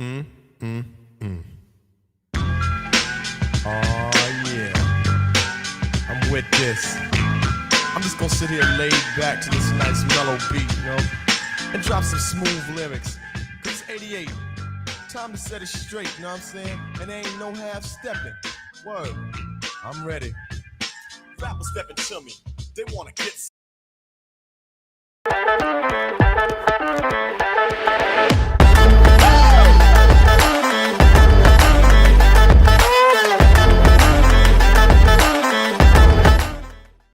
Mm, mm, mm. Oh, yeah. I'm with this. I'm just gonna sit here laid back to this nice mellow beat, and drop some smooth lyrics. 'Cause it's 88. Time to set it straight, you know what I'm saying? And there ain't no half stepping. Word. I'm ready. Rappers stepping to me. They wanna get.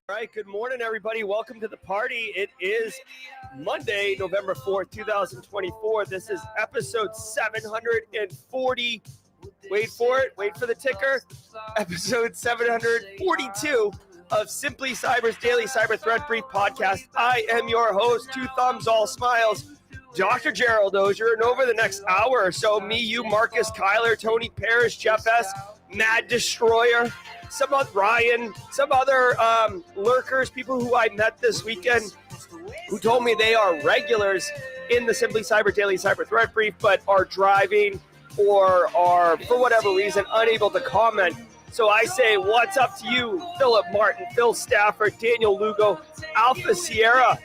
All right, good morning, everybody. Welcome to the party. It is Monday, November 4th, 2024. This is episode 740. Wait for it. Wait for the ticker. Episode 742 of Simply Cyber's Daily Cyber Threat Brief podcast. I am your host, two thumbs, all smiles, Dr. Gerald Auger. And over the next hour or so, me, you, Marcus, Kyler, Tony Parrish, Jeff S., Mad Destroyer, some other Ryan, some other lurkers, people who I met this weekend who told me they are regulars in the Simply Cyber Daily Cyber Threat Brief, but are driving or are, for whatever reason, unable to comment. So I say, what's up to you, Philip Martin, Phil Stafford, Daniel Lugo, Alpha Sierra,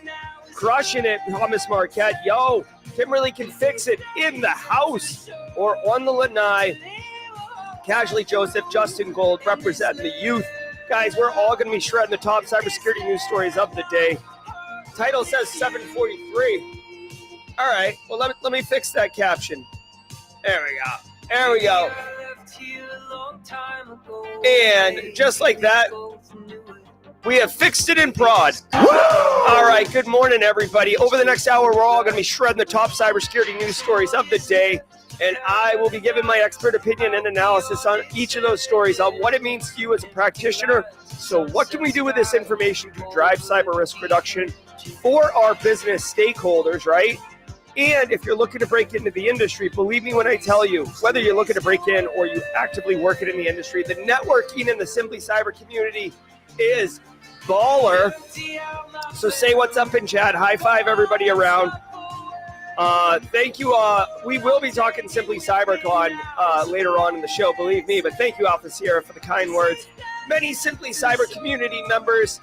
crushing it, Thomas Marquette. Yo, Kimberly can fix it in the house or on the lanai. Casually Joseph, Justin Gold, representing the youth. Guys, we're all going to be shredding the top cybersecurity news stories of the day. Title says 743. All right, well, let me fix that caption. There we go. There we go. And just like that, we have fixed it in prod. All right, good morning, everybody. Over the next hour, we're all going to be shredding the top cybersecurity news stories of the day. And I will be giving my expert opinion and analysis on each of those stories, on what it means to you as a practitioner. So what can we do with this information to drive cyber risk reduction for our business stakeholders, right? And if you're looking to break into the industry, believe me when I tell you, whether you're looking to break in or you actively work it in the industry, the networking in the Simply Cyber community is baller. So say what's up in chat. High five everybody around. Thank you. We will be talking Simply CyberCon later on in the show, believe me. But thank you, Alpha Sierra, for the kind words. Many Simply Cyber community members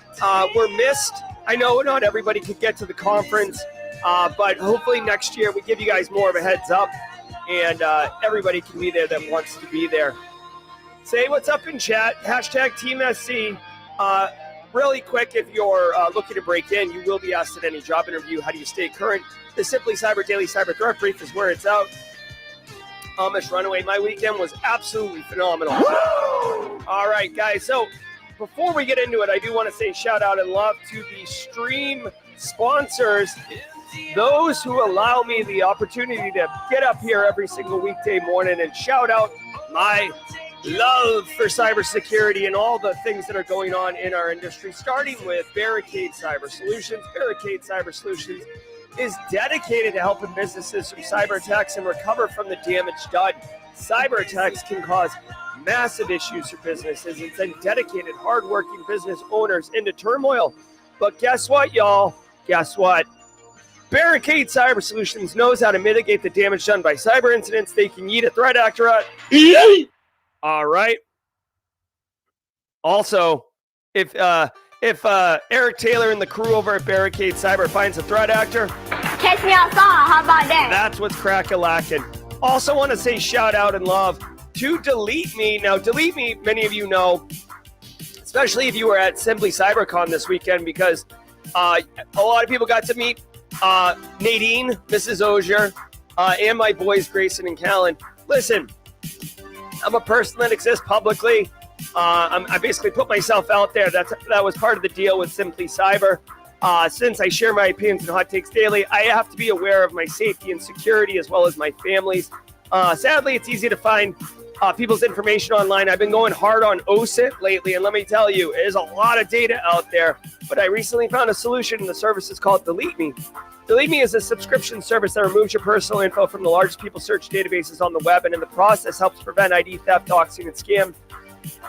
were missed. I know not everybody could get to the conference, but hopefully next year we give you guys more of a heads up, and everybody can be there that wants to be there. Say what's up in chat. Hashtag Team SC. Really quick, if you're looking to break in, you will be asked at any job interview, how do you stay current? The Simply Cyber Daily Cyber Threat Brief is where it's out. Amish Runaway, my weekend was absolutely phenomenal. All right, guys, so before we get into it, I do want to say shout out and love to the stream sponsors, those who allow me the opportunity to get up here every single weekday morning and shout out my love for cybersecurity and all the things that are going on in our industry, starting with Barricade Cyber Solutions. Barricade Cyber Solutions is dedicated to helping businesses from cyber attacks and recover from the damage done. Cyber attacks can cause massive issues for businesses and send dedicated, hardworking business owners into turmoil. But guess what, y'all? Guess what? Barricade Cyber Solutions knows how to mitigate the damage done by cyber incidents. They can yeet a threat actor out. All right. Also, if Eric Taylor and the crew over at Barricade Cyber finds a threat actor, catch me outside. How about that? That's what's crack-a-lackin'. Also want to say shout out and love to Delete Me. Now, Delete Me, many of you know, especially if you were at Simply CyberCon this weekend, because a lot of people got to meet Nadine, Mrs. Auger, and my boys, Grayson and Callan. Listen, I'm a person that exists publicly. I basically put myself out there. That was part of the deal with Simply Cyber. Since I share my opinions and hot takes daily, I have to be aware of my safety and security as well as my family's. Sadly, it's easy to find people's information online. I've been going hard on OSINT lately, and let me tell you, there's a lot of data out there. But I recently found a solution, and the service is called Delete Me. Delete Me is a subscription service that removes your personal info from the largest people search databases on the web, and in the process helps prevent ID theft, doxing, and scam.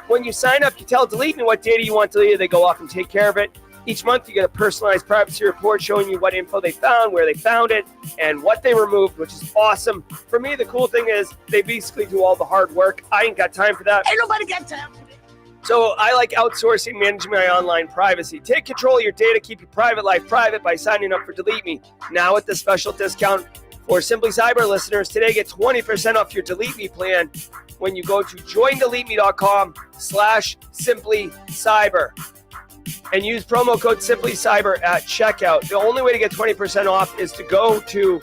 When you sign up, you tell Delete Me what data you want deleted. They go off and take care of it. Each month, you get a personalized privacy report showing you what info they found, where they found it, and what they removed, which is awesome. For me, the cool thing is they basically do all the hard work. I ain't got time for that. Ain't nobody got time for that. So I like outsourcing managing my online privacy. Take control of your data, keep your private life private by signing up for Delete Me. Now with the special discount for Simply Cyber listeners, today get 20% off your Delete Me plan when you go to joindeleteme.com/simplycyber and use promo code SimplyCyber at checkout. The only way to get 20% off is to go to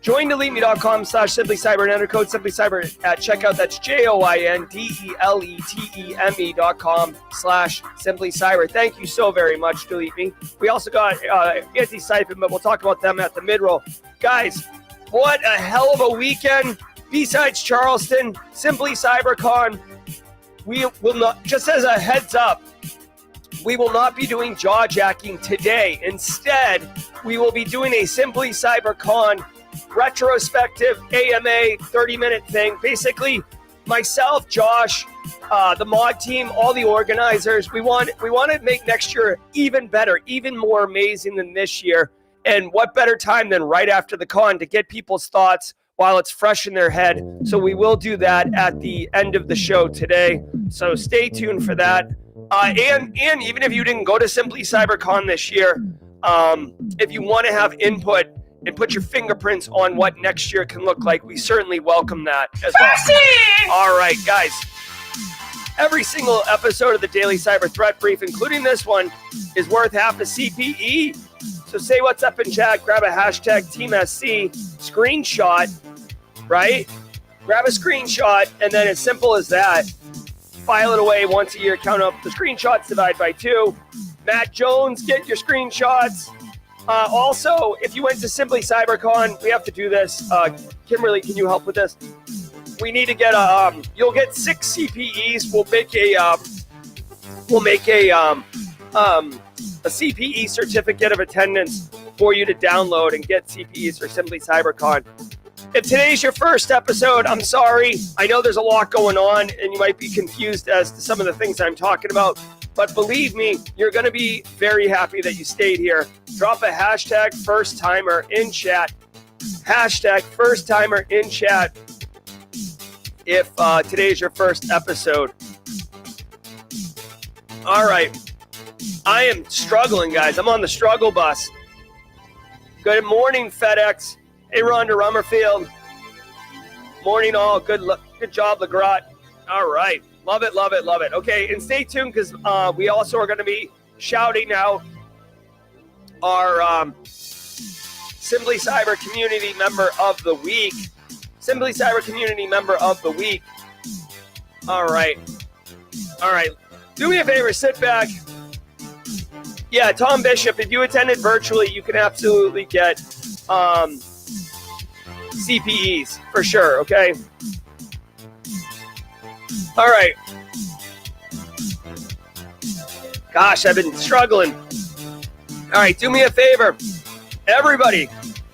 joindeleteme.com/simplycyber and enter code SimplyCyber at checkout. That's joindeleteme.com/simplycyber. Thank you so very much, Delete Me. We also got Antisyphon, but we'll talk about them at the mid-roll. Guys, what a hell of a weekend. Besides Charleston, Simply CyberCon, we will not, just as a heads up, we will not be doing jaw jacking today. Instead, we will be doing a Simply CyberCon retrospective AMA 30-minute thing. Basically, myself, Josh, the mod team, all the organizers, we want to make next year even better, even more amazing than this year. And what better time than right after the con to get people's thoughts while it's fresh in their head. So we will do that at the end of the show today. So stay tuned for that. And even if you didn't go to Simply CyberCon this year, if you want to have input and put your fingerprints on what next year can look like, we certainly welcome that as well. All right, guys. Every single episode of the Daily Cyber Threat Brief, including this one, is worth half a CPE. So say what's up in chat, grab a hashtag TeamSC, screenshot, right? Grab a screenshot, and then as simple as that, file it away once a year, count up the screenshots, divide by 2. Matt Jones, get your screenshots. Also, if you went to Simply CyberCon, we have to do this. Kimberly, can you help with this? We need to get you'll get 6 CPEs. We'll make a CPE certificate of attendance for you to download and get CPEs for Simply CyberCon. If today's your first episode, I'm sorry. I know there's a lot going on and you might be confused as to some of the things I'm talking about. But believe me, you're going to be very happy that you stayed here. Drop a hashtag first timer in chat. Hashtag first timer in chat if today's your first episode. All right. I am struggling, guys. I'm on the struggle bus. Good morning, FedEx. Hey, Rhonda Rummerfield. Morning, all. Good job, LeGrot. All right. Love it, love it, love it. Okay, and stay tuned because we also are going to be shouting out our Simply Cyber Community Member of the Week. Simply Cyber Community Member of the Week. All right. All right. Do me a favor, sit back. Yeah, Tom Bishop, if you attended virtually, you can absolutely get CPEs for sure, okay? All right. Gosh, I've been struggling. All right, do me a favor. Everybody,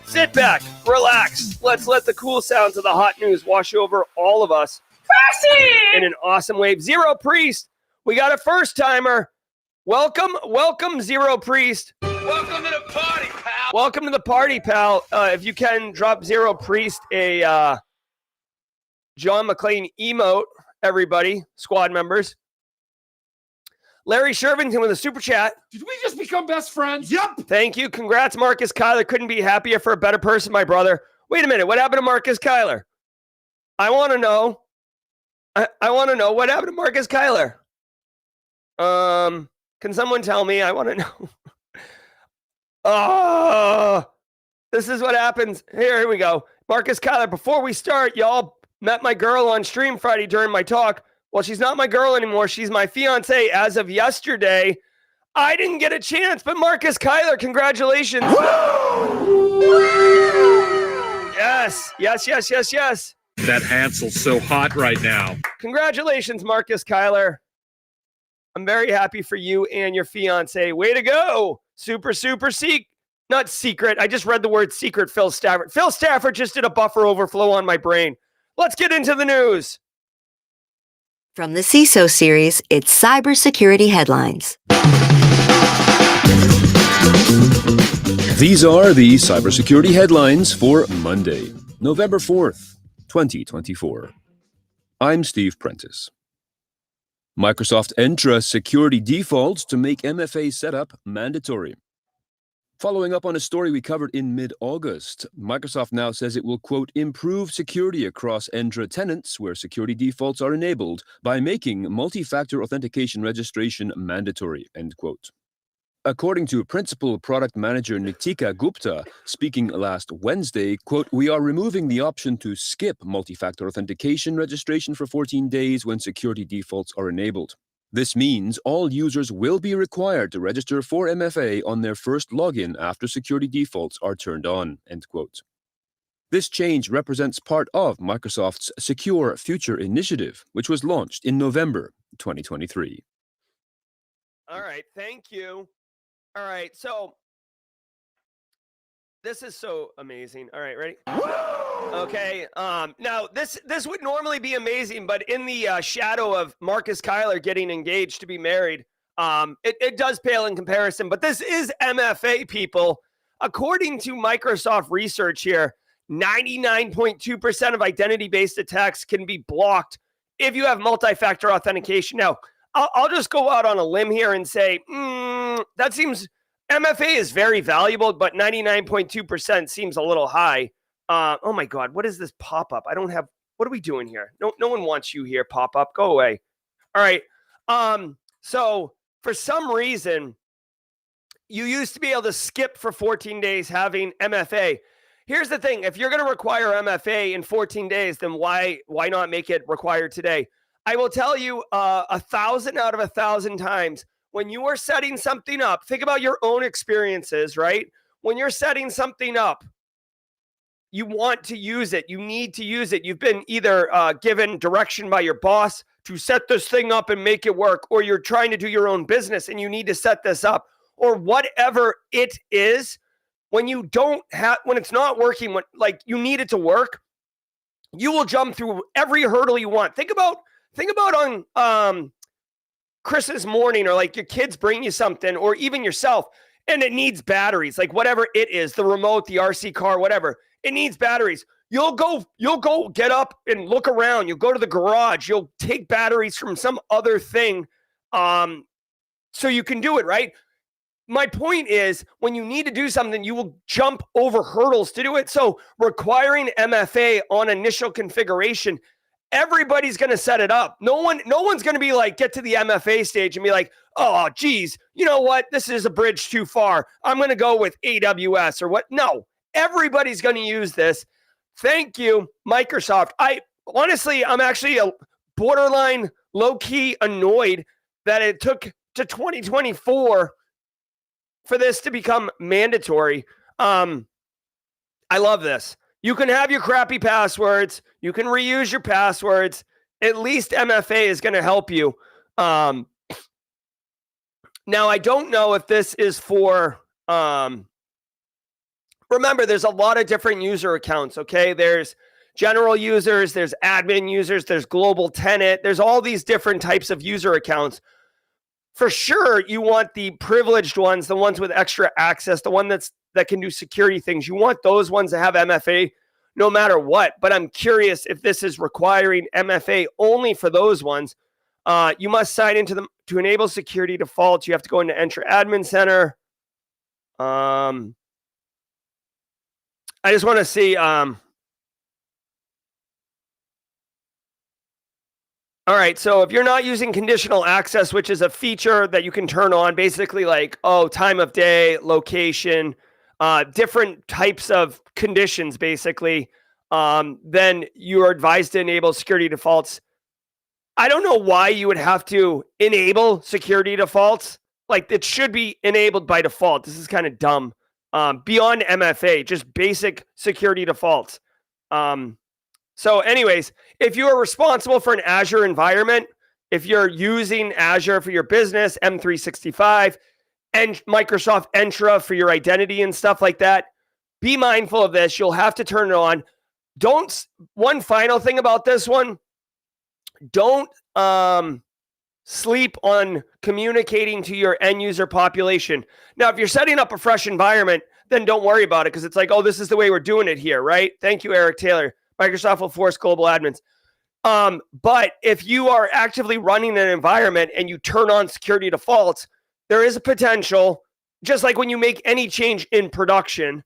sit back, relax. Let's let the cool sounds of the hot news wash over all of us in an awesome wave. Zero Priest, we got a first timer. Welcome, Zero Priest. Welcome to the party, pal. Welcome to the party, pal. If you can, drop Zero Priest a John McClane emote, everybody, squad members. Larry Shervington with a super chat. Did we just become best friends? Yep. Thank you. Congrats, Marcus Kyler. Couldn't be happier for a better person, my brother. Wait a minute. What happened to Marcus Kyler? I want to know. I want to know what happened to Marcus Kyler. Can someone tell me? I want to know. Oh, this is what happens. Here we go. Marcus Kyler, before we start, y'all met my girl on stream Friday during my talk. Well, she's not my girl anymore. She's my fiance as of yesterday. I didn't get a chance, but Marcus Kyler, congratulations. Yes. That Hansel's so hot right now. Congratulations, Marcus Kyler. I'm very happy for you and your fiance. Way to go. Super not secret. I just read the word secret, Phil Stafford. Phil Stafford just did a buffer overflow on my brain. Let's get into the news. From the CISO series, it's Cybersecurity Headlines. These are the cybersecurity headlines for Monday, November 4th, 2024. I'm Steve Prentice. Microsoft Entra security defaults to make MFA setup mandatory. Following up on a story we covered in mid-August, Microsoft now says it will, quote, improve security across Entra tenants where security defaults are enabled by making multi-factor authentication registration mandatory, end quote. According to Principal Product Manager Nitika Gupta, speaking last Wednesday, quote, we are removing the option to skip multi-factor authentication registration for 14 days when security defaults are enabled. This means all users will be required to register for MFA on their first login after security defaults are turned on, end quote. This change represents part of Microsoft's Secure Future initiative, which was launched in November 2023. All right, thank you. All right, so this is so amazing. All right, ready? Okay. Now this would normally be amazing, but in the shadow of Marcus Kyler getting engaged to be married, it does pale in comparison. But this is MFA, people. According to Microsoft research here, 99.2% of identity-based attacks can be blocked if you have multi-factor authentication. Now, I'll just go out on a limb here and say, that seems, MFA is very valuable, but 99.2% seems a little high. Oh my God, what is this pop-up? I don't have, what are we doing here? No one wants you here, pop-up, go away. All right, so for some reason, you used to be able to skip for 14 days having MFA. Here's the thing, if you're gonna require MFA in 14 days, then why not make it required today? I will tell you 1,000 out of 1,000 times, when you are setting something up, think about your own experiences, right? When you're setting something up, you want to use it. You need to use it. You've been either given direction by your boss to set this thing up and make it work, or you're trying to do your own business and you need to set this up, or whatever it is. When you don't have, when it's not working, when like you need it to work, you will jump through every hurdle you want. Think about on Christmas morning, or like your kids bring you something, or even yourself, and it needs batteries, like whatever it is, the remote, the RC car, whatever, it needs batteries. You'll go get up and look around. You'll go to the garage. You'll take batteries from some other thing so you can do it, right? My point is, when you need to do something, you will jump over hurdles to do it. So requiring MFA on initial configuration, everybody's going to set it up. No one's going to be like, get to the MFA stage and be like, oh, geez, you know what? This is a bridge too far. I'm going to go with AWS or what? No, everybody's going to use this. Thank you, Microsoft. I'm actually a borderline low-key annoyed that it took to 2024 for this to become mandatory. I love this. You can have your crappy passwords. You can reuse your passwords. At least MFA is going to help you. Now, I don't know if this is for... remember, there's a lot of different user accounts, okay? There's general users, there's admin users, there's global tenant. There's all these different types of user accounts. For sure, you want the privileged ones, the ones with extra access, the one that can do security things. You want those ones to have MFA no matter what. But I'm curious if this is requiring MFA only for those ones. You must sign into them to enable security defaults. You have to go into Entra Admin Center. I just want to see. All right, so if you're not using conditional access, which is a feature that you can turn on, basically like, time of day, location, different types of conditions, basically, then you are advised to enable security defaults. I don't know why you would have to enable security defaults. Like, it should be enabled by default. This is kind of dumb. Beyond MFA, just basic security defaults. So anyways, if you are responsible for an Azure environment, if you're using Azure for your business, M365, and Microsoft Entra for your identity and stuff like that, be mindful of this. You'll have to turn it on. One final thing about this one, don't sleep on communicating to your end user population. Now, if you're setting up a fresh environment, then don't worry about it because it's like, oh, this is the way we're doing it here, right? Thank you, Eric Taylor. Microsoft will force global admins. But if you are actively running an environment and you turn on security defaults, there is a potential, just like when you make any change in production,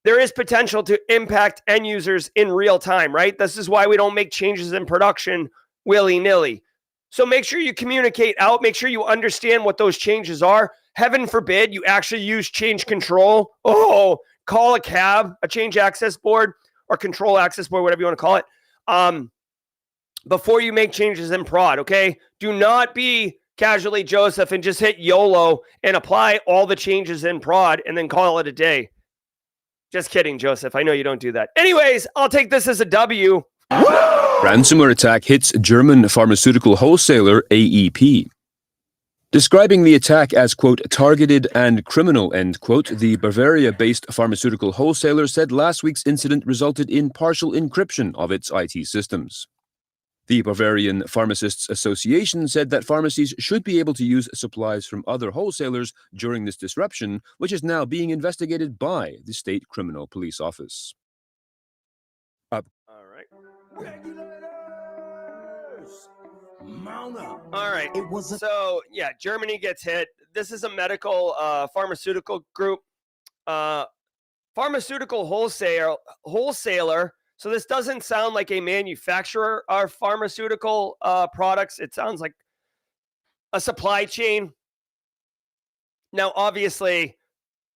there is potential to impact end users in real time, right? This is why we don't make changes in production willy-nilly. So make sure you communicate out, make sure you understand what those changes are. Heaven forbid you actually use change control. Oh, call a CAB, a change access board, or control access board, whatever you want to call it, before you make changes in prod, okay? Do not be casually Joseph and just hit YOLO and apply all the changes in prod and then call it a day. Just kidding, Joseph. I know you don't do that. Anyways, I'll take this as a W. Ransomware attack hits German pharmaceutical wholesaler AEP. Describing the attack as, quote, targeted and criminal, end quote, the Bavaria-based pharmaceutical wholesaler said last week's incident resulted in partial encryption of its IT systems. The Bavarian Pharmacists Association said that pharmacies should be able to use supplies from other wholesalers during this disruption, which is now being investigated by the State Criminal Police Office. All right. All right. So, yeah, Germany gets hit. This is a medical pharmaceutical group. Pharmaceutical wholesaler. So this doesn't sound like a manufacturer of pharmaceutical products. It sounds like a supply chain. Now, obviously,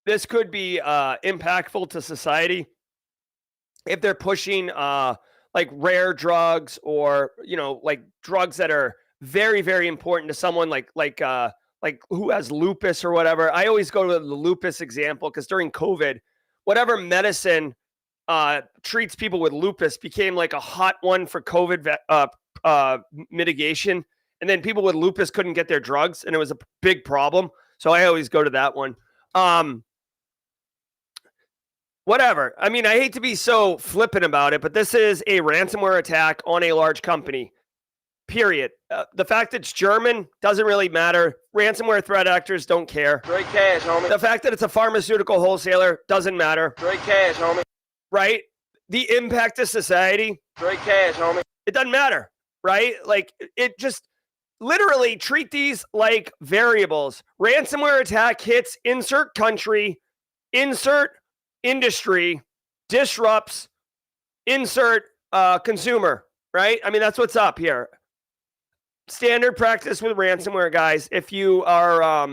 this could be impactful to society if they're pushing like rare drugs or, you know, like drugs that are very, very important to someone like who has lupus or whatever. I always go to the lupus example because during COVID, whatever medicine treats people with lupus became like a hot one for COVID mitigation. And then people with lupus couldn't get their drugs and it was a big problem. So I always go to that one. Whatever. I mean, I hate to be so flippant about it, but this is a ransomware attack on a large company, period. The fact it's German doesn't really matter. Ransomware threat actors don't care. Straight cash, homie. The fact that it's a pharmaceutical wholesaler doesn't matter. Straight cash, homie. Right? The impact to society. Straight cash, homie. It doesn't matter, right? Like, it just literally treat these like variables. Ransomware attack hits insert country, insert industry, disrupts, insert consumer, right? I mean, that's what's up here. Standard practice with ransomware, guys. If you are,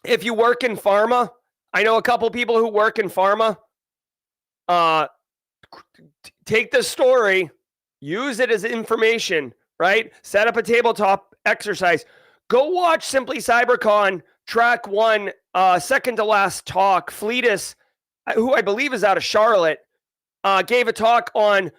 if you work in pharma, I know a couple people who work in pharma. Take the story, use it as information, right? Set up a tabletop exercise. Go watch Simply CyberCon track 1, second to last talk. Fleetus, who I believe is out of Charlotte, gave a talk on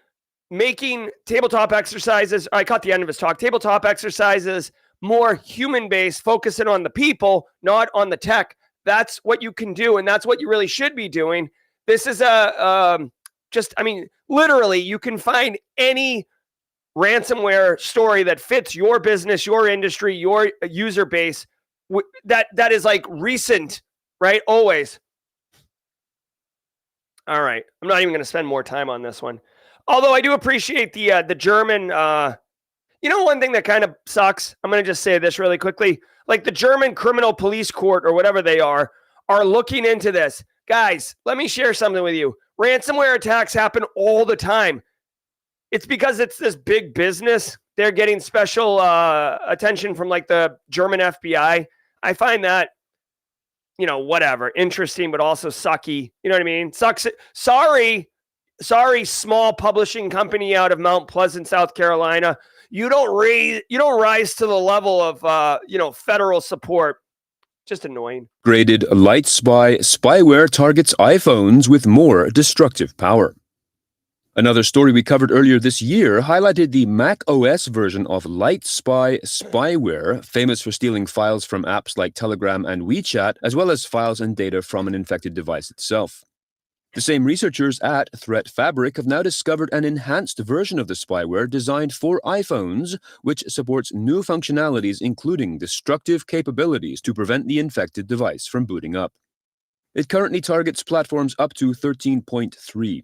making tabletop exercises. I caught the end of his talk. Tabletop exercises more human-based, focusing on the people, not on the tech. That's what you can do, and that's what you really should be doing. This is literally, you can find any ransomware story that fits your business, your industry, your user base. That is like recent, right? Always. All right. I'm not even going to spend more time on this one. Although I do appreciate the German, one thing that kind of sucks. I'm going to just say this really quickly. Like the German criminal police court or whatever they are looking into this. Guys, let me share something with you. Ransomware attacks happen all the time. It's because it's this big business. They're getting special attention from like the German FBI. I find that, whatever, interesting, but also sucky. You know what I mean? Sucks. Sorry, small publishing company out of Mount Pleasant, South Carolina. You don't rise to the level of, federal support. Just annoying. Graded LightSpy spyware targets iPhones with more destructive power. Another story we covered earlier this year highlighted the Mac OS version of LightSpy spyware, famous for stealing files from apps like Telegram and WeChat, as well as files and data from an infected device itself. The same researchers at Threat Fabric have now discovered an enhanced version of the spyware designed for iPhones, which supports new functionalities including destructive capabilities to prevent the infected device from booting up. It currently targets platforms up to 13.3.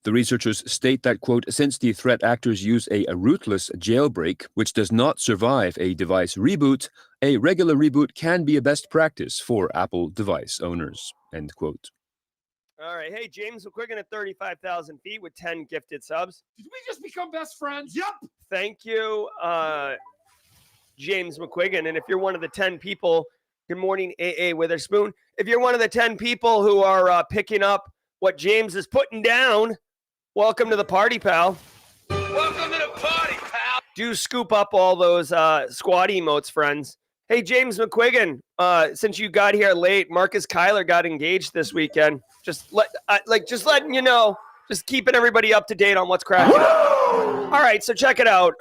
The researchers state that, quote, since the threat actors use a rootless jailbreak, which does not survive a device reboot, a regular reboot can be a best practice for Apple device owners, end quote. All right. Hey, James McQuiggan at 35,000 feet with 10 gifted subs. Did we just become best friends? Yep. Thank you, James McQuiggan. And if you're one of the 10 people, good morning, AA Witherspoon. If you're one of the 10 people who are picking up what James is putting down, welcome to the party, pal. Welcome to the party, pal. Do scoop up all those squad emotes, friends. Hey, James McQuiggan, since you got here late, Marcus Kyler got engaged this weekend. Just letting you know, just keeping everybody up to date on what's cracking. All right, so check it out.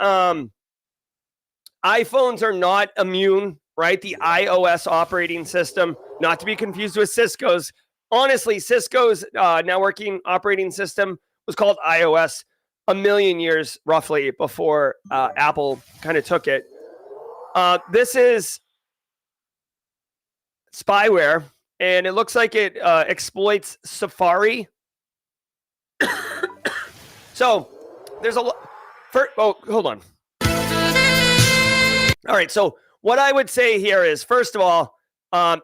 iPhones are not immune, right? The iOS operating system, not to be confused with Cisco's. Honestly, Cisco's networking operating system was called iOS a million years roughly before Apple kind of took it. This is spyware, and it looks like it exploits Safari. So there's a lot. Hold on. All right. So what I would say here is, first of all,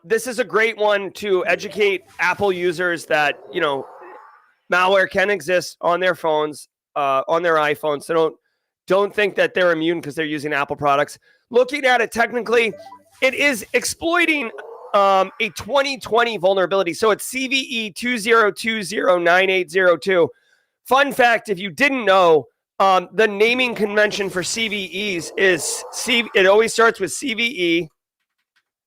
this is a great one to educate Apple users that, you know, malware can exist on their phones, on their iPhones. So don't think that they're immune because they're using Apple products. Looking at it technically, it is exploiting a 2020 vulnerability. So it's CVE 20209802. Fun fact, if you didn't know, the naming convention for CVEs is it always starts with CVE,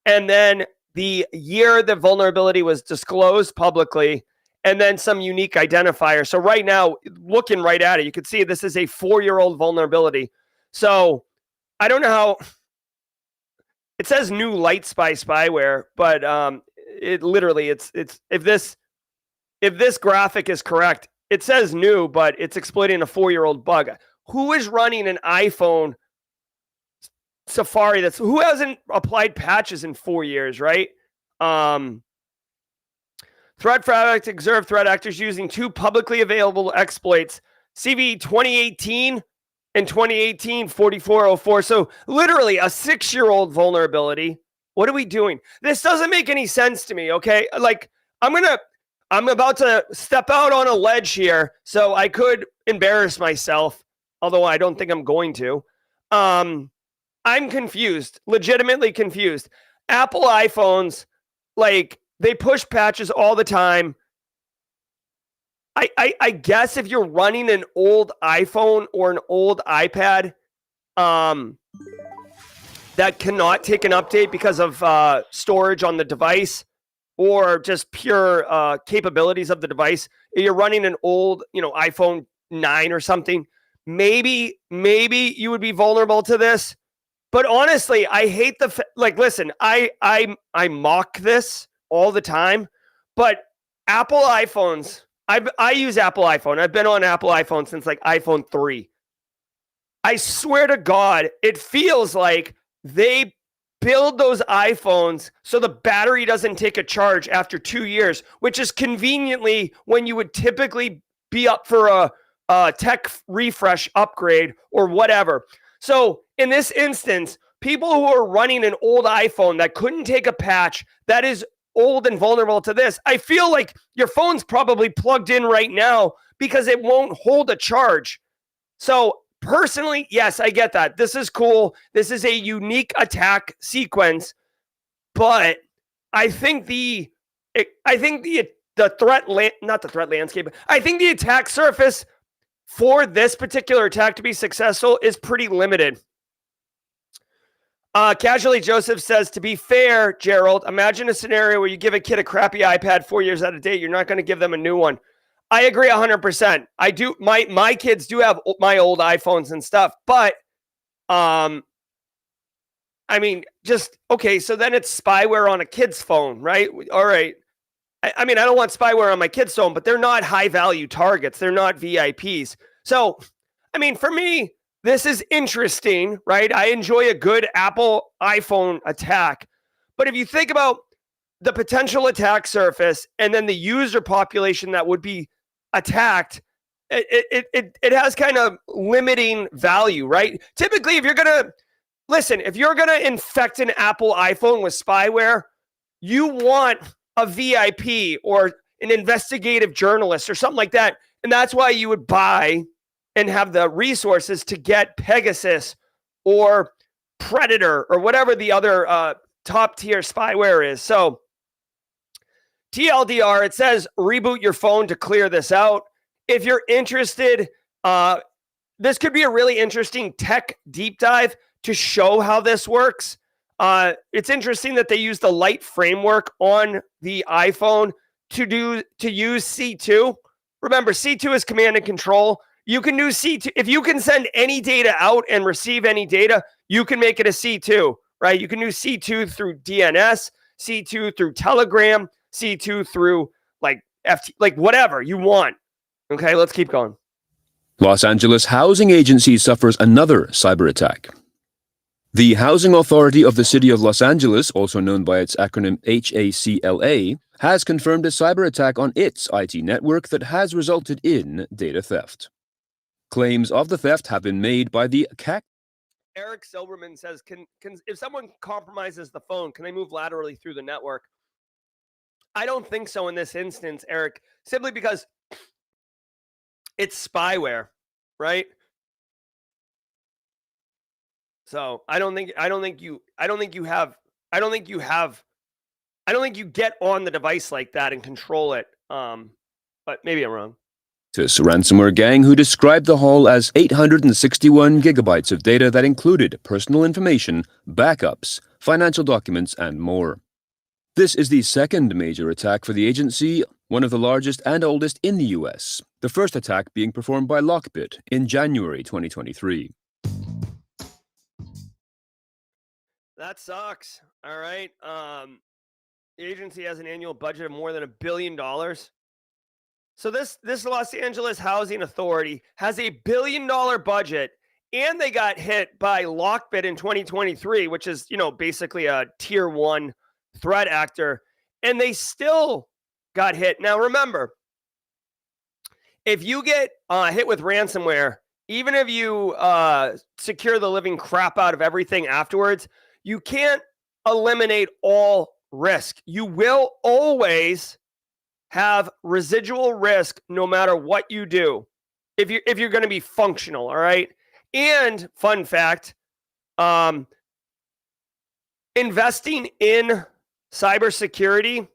and then the year the vulnerability was disclosed publicly, and then some unique identifier. So right now, looking right at it, you can see this is a 4-year-old vulnerability. So I don't know how it says new LightSpy spyware, but it literally it's if this graphic is correct, it says new, but it's exploiting a 4-year-old bug. Who is running an iPhone Safari who hasn't applied patches in 4 years, right? Threat Fabric observed threat actors using 2 publicly available exploits, CV 2018 and 2018 4404. So literally a 6-year-old vulnerability. What are we doing? This doesn't make any sense to me, okay? Like, I'm about to step out on a ledge here, so I could embarrass myself, although I don't think I'm going to. I'm confused, legitimately confused. Apple iPhones, like, they push patches all the time. I guess if you're running an old iPhone or an old iPad that cannot take an update because of storage on the device or just pure capabilities of the device, if you're running an old, iPhone 9 or something, maybe you would be vulnerable to this. But honestly, I hate listen, I mock this all the time, but Apple iPhones, I use Apple iPhone. I've been on Apple iPhone since like iPhone 3. I swear to God, it feels like they build those iPhones so the battery doesn't take a charge after 2 years, which is conveniently when you would typically be up for a tech refresh upgrade or whatever. So in this instance, people who are running an old iPhone that couldn't take a patch, that is old and vulnerable to this, I feel like your phone's probably plugged in right now because it won't hold a charge. So personally, yes, I get that. This is cool. This is a unique attack sequence, but I think the threat not the threat landscape. I think the attack surface for this particular attack to be successful is pretty limited. Casually Joseph says, to be fair, Gerald, imagine a scenario where you give a kid a crappy iPad 4 years out of date. You're not going to give them a new one. I agree 100%. I do. My kids do have my old iPhones and stuff, but I mean, just okay. So then it's spyware on a kid's phone, right? All right. I mean, I don't want spyware on my kid's phone, but they're not high value targets. They're not VIPs. So, I mean, for me, this is interesting, right? I enjoy a good Apple iPhone attack. But if you think about the potential attack surface and then the user population that would be attacked, it has kind of limiting value, right? Typically, if you're going to infect an Apple iPhone with spyware, you want a VIP or an investigative journalist or something like that. And that's why you would buy and have the resources to get Pegasus or Predator or whatever the other top tier spyware is. So TLDR, it says reboot your phone to clear this out. If you're interested, this could be a really interesting tech deep dive to show how this works. It's interesting that they use the Light framework on the iPhone to use C2. Remember, C2 is command and control. You can do C2. If you can send any data out and receive any data, you can make it a C2, right? You can do C2 through DNS, C2 through Telegram, C2 through like whatever you want. Okay, let's keep going. Los Angeles Housing Agency suffers another cyber attack. The Housing Authority of the City of Los Angeles, also known by its acronym HACLA, has confirmed a cyber attack on its IT network that has resulted in data theft. Claims of the theft have been made by the Eric Silverman says, can if someone compromises the phone, can they move laterally through the network? I don't think so in this instance, Eric, simply because it's spyware, right? So I don't think you get on the device like that and control it. But maybe I'm wrong. This ransomware gang who described the haul as 861 gigabytes of data that included personal information, backups, financial documents, and more. This is the second major attack for the agency, one of the largest and oldest in the US, the first attack being performed by Lockbit in January 2023. That sucks. All right. The agency has an annual budget of more than $1 billion. So this Los Angeles Housing Authority has a $1 billion budget, and they got hit by Lockbit in 2023, which is, basically a tier 1 threat actor, and they still got hit. Now remember, if you get hit with ransomware, even if you secure the living crap out of everything afterwards, you can't eliminate all risk. You will always have residual risk no matter what you do if you're going to be functional, all right? And fun fact, investing in cybersecurity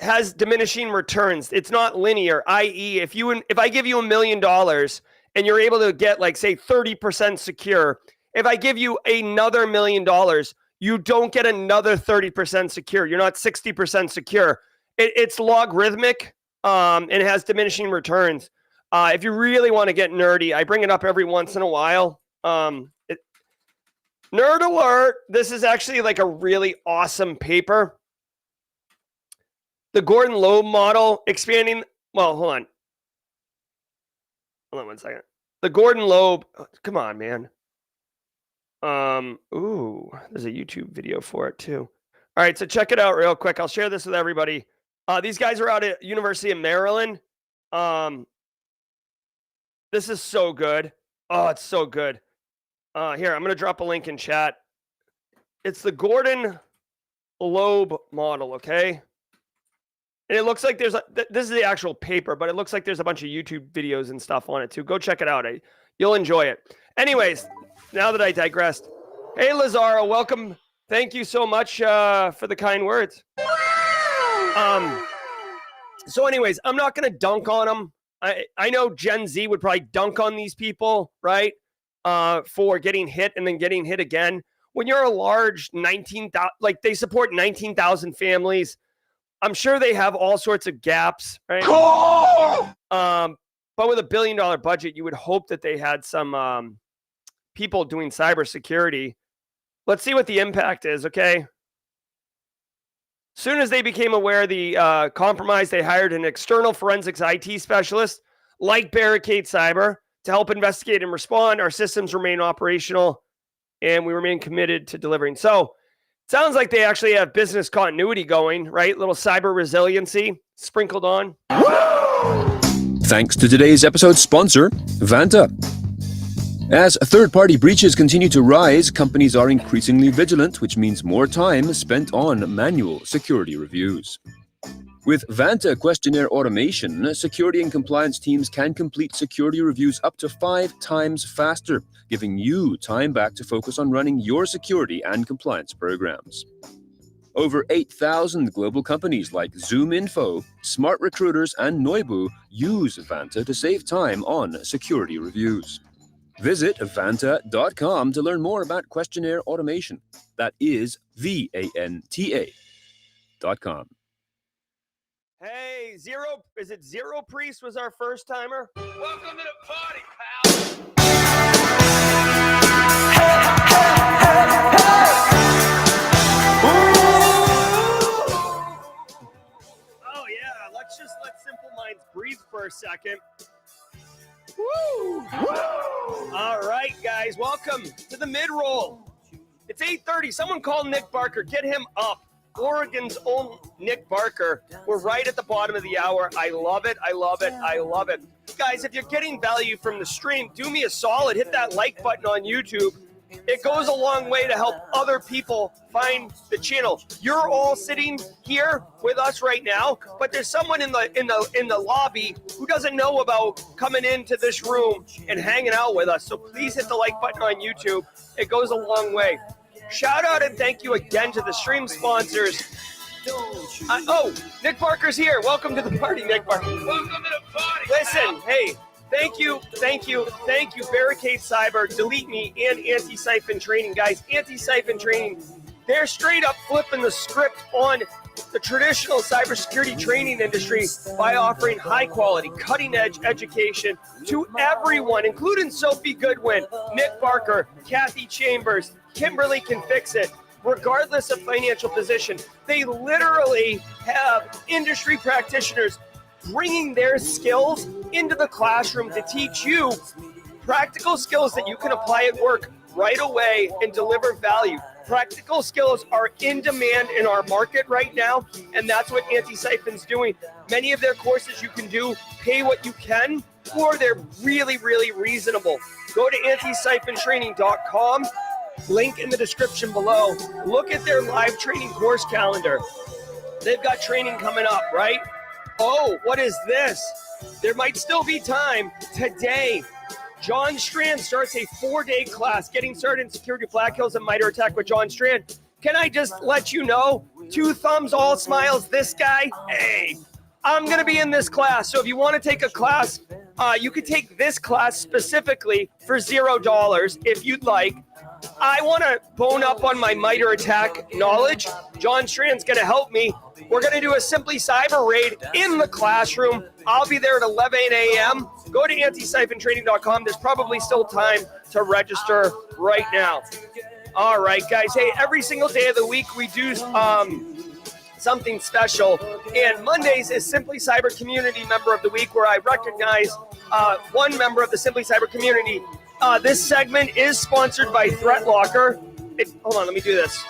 has diminishing returns. It's not linear, i.e., if I give you $1 million and you're able to get, like, say 30% secure, if I give you another $1 million, you don't get another 30% secure. You're not 60% secure. It's logarithmic and it has diminishing returns. If you really want to get nerdy, I bring it up every once in a while. Nerd alert. This is actually like a really awesome paper. The Gordon Loeb model expanding. Well, hold on. Hold on 1 second. The Gordon Loeb. Oh, come on, man. Ooh, there's a YouTube video for it too. All right, so check it out real quick. I'll share this with everybody. These guys are out at University of Maryland. This is so good. Oh, it's so good. Here, I'm going to drop a link in chat. It's the Gordon Loeb model, okay? And it looks like this is the actual paper, but it looks like there's a bunch of YouTube videos and stuff on it too. Go check it out. You'll enjoy it. Anyways, now that I digressed. Hey, Lazaro, welcome. Thank you so much for the kind words. So anyways, I'm not going to dunk on them. I know Gen Z would probably dunk on these people, right? For getting hit and then getting hit again. When you're a large 19,000, like they support 19,000 families, I'm sure they have all sorts of gaps, right? But with $1 billion budget, you would hope that they had some people doing cybersecurity. Let's see what the impact is, okay? Soon as they became aware of the compromise, they hired an external forensics IT specialist like Barricade Cyber to help investigate and respond. Our systems remain operational, and we remain committed to delivering. So, sounds like they actually have business continuity going, right? Little cyber resiliency sprinkled on. Thanks to today's episode sponsor, Vanta. As third-party breaches continue to rise, companies are increasingly vigilant, which means more time spent on manual security reviews. With Vanta questionnaire automation, security and compliance teams can complete security reviews up to 5 times faster, giving you time back to focus on running your security and compliance programs. Over 8,000 global companies like ZoomInfo, Smart Recruiters, and Noibu use Vanta to save time on security reviews. Visit Vanta.com to learn more about questionnaire automation. That is Vanta.com. Hey, Zero Priest was our first timer? Welcome to the party, pal. Oh yeah, let's let Simple Minds breathe for a second. Woo! All right, guys, welcome to the mid-roll. It's 8:30. Someone call Nick Barker. Get him up. Oregon's own Nick Barker. We're right at the bottom of the hour. I love it. I love it. I love it. Guys, if you're getting value from the stream, do me a solid. Hit that like button on YouTube. It goes a long way to help other people find the channel. You're all sitting here with us right now, but there's someone in the lobby who doesn't know about coming into this room and hanging out with us. So please hit the like button on YouTube. It goes a long way. Shout out and thank you again to the stream sponsors. Nick Barker's here. Welcome to the party, Nick Barker. Welcome to the party, Listen, pal. hey, thank you, Barricade Cyber, Delete Me, and Antisyphon Training. Guys, Antisyphon Training, they're straight up flipping the script on the traditional cybersecurity training industry by offering high-quality, cutting-edge education to everyone, including Sophie Goodwin, Nick Barker, Kathy Chambers, Kimberly Can Fix It, regardless of financial position. They literally have industry practitioners bringing their skills into the classroom to teach you practical skills that you can apply at work right away and deliver value. Practical skills are in demand in our market right now, and that's what Antisyphon's doing. Many of their courses you can do, pay what you can, or they're really, really reasonable. Go to antisyphontraining.com, link in the description below. Look at their live training course calendar. They've got training coming up, right? Oh, what is this? There might still be time today. John Strand starts a 4-day class, getting started in security, Black Hills, and MITRE ATT&CK with John Strand. Can I just let you know, 2 thumbs, all smiles, this guy, hey, I'm going to be in this class. So if you want to take a class, you could take this class specifically for $0 if you'd like. I want to bone up on my MITRE ATT&CK knowledge. John Strand's going to help me. We're going to do a Simply Cyber raid in the classroom. I'll be there at 11 a.m. Go to antisyphontraining.com. There's probably still time to register right now. All right, guys. Hey, every single day of the week we do something special. And Mondays is Simply Cyber Community Member of the Week, where I recognize one member of the Simply Cyber community. This segment is sponsored by ThreatLocker. Hold on, let me do this.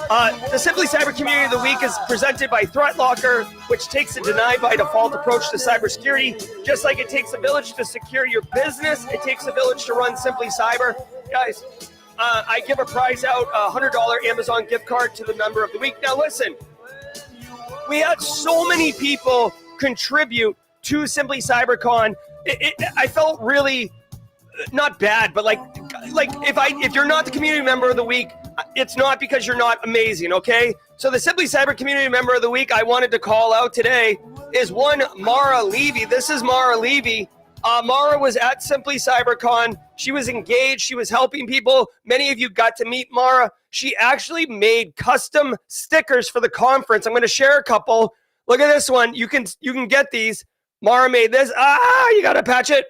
The Simply Cyber Community of the Week is presented by ThreatLocker, which takes a deny by default approach to cybersecurity. Just like it takes a village to secure your business, it takes a village to run Simply Cyber. Guys, I give a prize out, a $100 Amazon gift card to the member of the week. Now listen, we had so many people contribute to Simply CyberCon. I felt really not bad, but like if you're not the community member of the week, it's not because you're not amazing, okay? So the Simply Cyber Community Member of the Week I wanted to call out today is one Mara Levy. This is Mara Levy. Mara was at Simply CyberCon. She was engaged. She was helping people. Many of you got to meet Mara. She actually made custom stickers for the conference. I'm going to share a couple. Look at this one. You can get these. Mara made this. You got to patch it.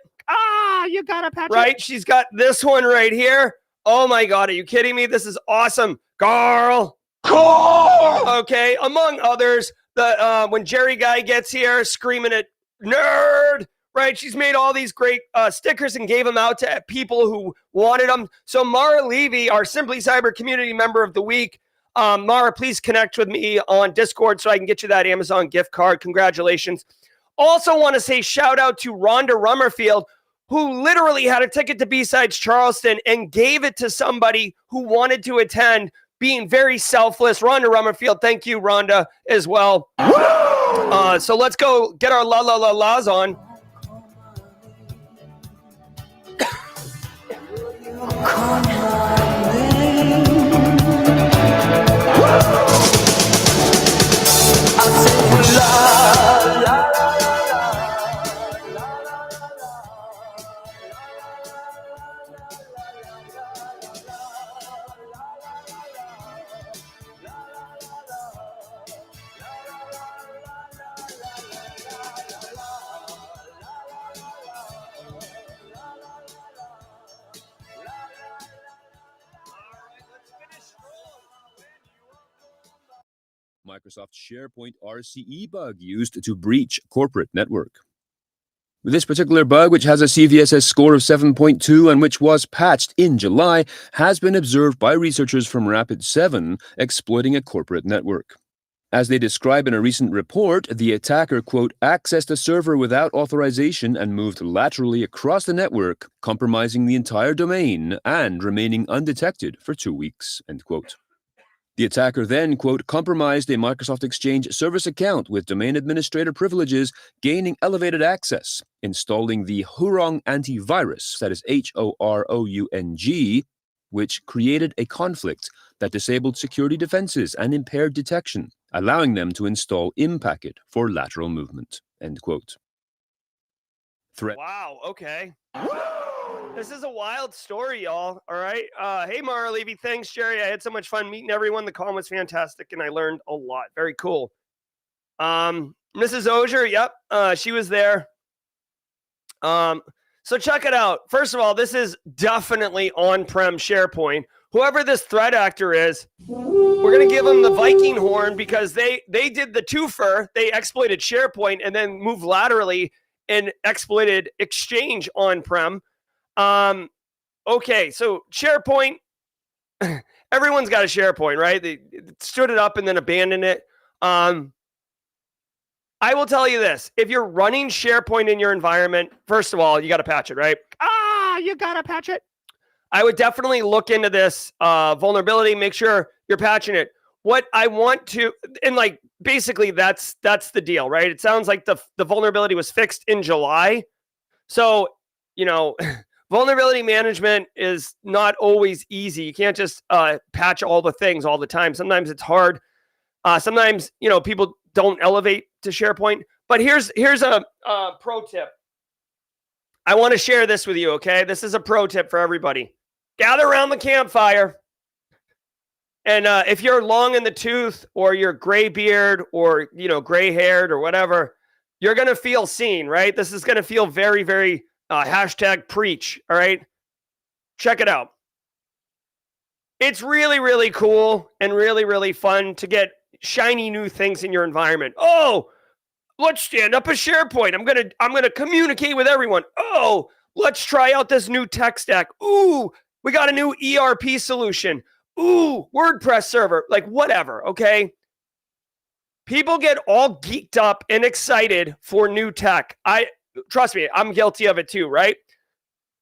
You gotta patch it. Right? She's got this one right here. Oh my God, are you kidding me? This is awesome. Carl, Okay, among others, when Jerry Guy gets here screaming at nerd, right? She's made all these great stickers and gave them out to people who wanted them. So Mara Levy, our Simply Cyber Community Member of the Week, Mara, please connect with me on Discord so I can get you that Amazon gift card. Congratulations. Also want to say shout out to Rhonda Rummerfield, who literally had a ticket to B-Sides Charleston and gave it to somebody who wanted to attend, being very selfless. Rhonda Rummerfield, thank you, Rhonda, as well. So let's go get our la-la-la-las on. Microsoft's SharePoint RCE bug used to breach corporate network. This particular bug, which has a CVSS score of 7.2 and which was patched in July, has been observed by researchers from Rapid7 exploiting a corporate network. As they describe in a recent report, the attacker, quote, accessed a server without authorization and moved laterally across the network, compromising the entire domain and remaining undetected for 2 weeks, end quote. The attacker then, quote, compromised a Microsoft Exchange service account with domain administrator privileges, gaining elevated access, installing the Hurong antivirus, that is H-O-R-O-U-N-G, which created a conflict that disabled security defenses and impaired detection, allowing them to install ImPacket for lateral movement, end quote. Wow, okay. This is a wild story, y'all. All right. Hey, Mara Levy. Thanks, Jerry. I had so much fun meeting everyone. The con was fantastic, and I learned a lot. Very cool. Mrs. Auger, yep, she was there. So check it out. First of all, this is definitely on-prem SharePoint. Whoever this threat actor is, we're going to give them the Viking horn because they did the twofer. They exploited SharePoint and then moved laterally and exploited Exchange on-prem. Okay, so SharePoint, everyone's got a SharePoint, right? They stood it up and then abandoned it. I will tell you this. If you're running SharePoint in your environment, first of all, you got to patch it, right? You got to patch it. I would definitely look into this vulnerability, make sure you're patching it. What I want to, and like, basically that's the deal, right? It sounds like the vulnerability was fixed in July. So, you know, vulnerability management is not always easy. You can't just patch all the things all the time. Sometimes it's hard. Sometimes, you know, people don't elevate to SharePoint. But here's a pro tip. I want to share this with you, okay? This is a pro tip for everybody. Gather around the campfire. And if you're long in the tooth or you're gray beard or, you know, gray haired or whatever, you're going to feel seen, right? This is going to feel very, very hashtag preach. All right. Check it out. It's really, really cool and really, really fun to get shiny new things in your environment. Oh, let's stand up a SharePoint. I'm going to communicate with everyone. Oh, let's try out this new tech stack. Ooh, we got a new ERP solution. Ooh, WordPress server, like whatever, okay? People get all geeked up and excited for new tech. Trust me, I'm guilty of it too, right?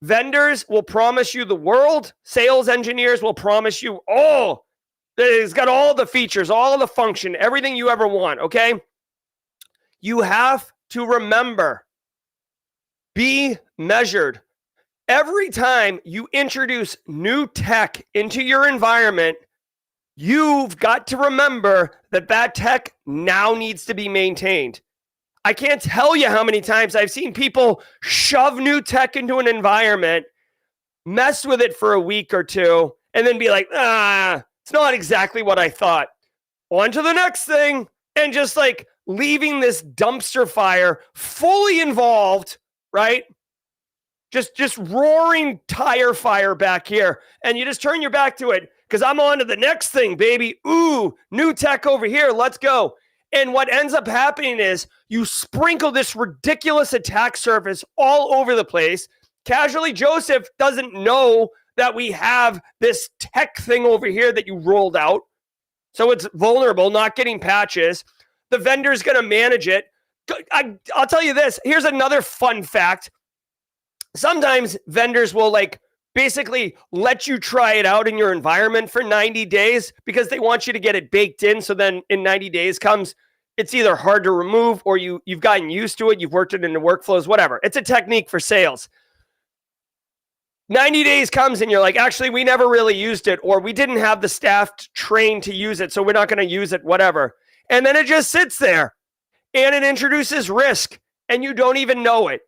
Vendors will promise you the world. Sales engineers will promise you, oh, it's got all the features, all the function, everything you ever want, okay? You have to remember, be measured. Every time you introduce new tech into your environment, you've got to remember that tech now needs to be maintained. I can't tell you how many times I've seen people shove new tech into an environment, mess with it for a week or two, and then be like, it's not exactly what I thought. On to the next thing, and just like leaving this dumpster fire fully involved, right? Just roaring tire fire back here. And you just turn your back to it because I'm on to the next thing, baby. Ooh, new tech over here. Let's go. And what ends up happening is you sprinkle this ridiculous attack surface all over the place. Casually Joseph doesn't know that we have this tech thing over here that you rolled out. So it's vulnerable, not getting patches. The vendor's going to manage it. I'll tell you this. Here's another fun fact. Sometimes vendors will basically let you try it out in your environment for 90 days because they want you to get it baked in. So then in 90 days comes, it's either hard to remove or you've gotten used to it. You've worked it into workflows, whatever. It's a technique for sales. 90 days comes and you're like, actually, we never really used it, or we didn't have the staff trained to use it, so we're not going to use it, whatever. And then it just sits there and it introduces risk and you don't even know it.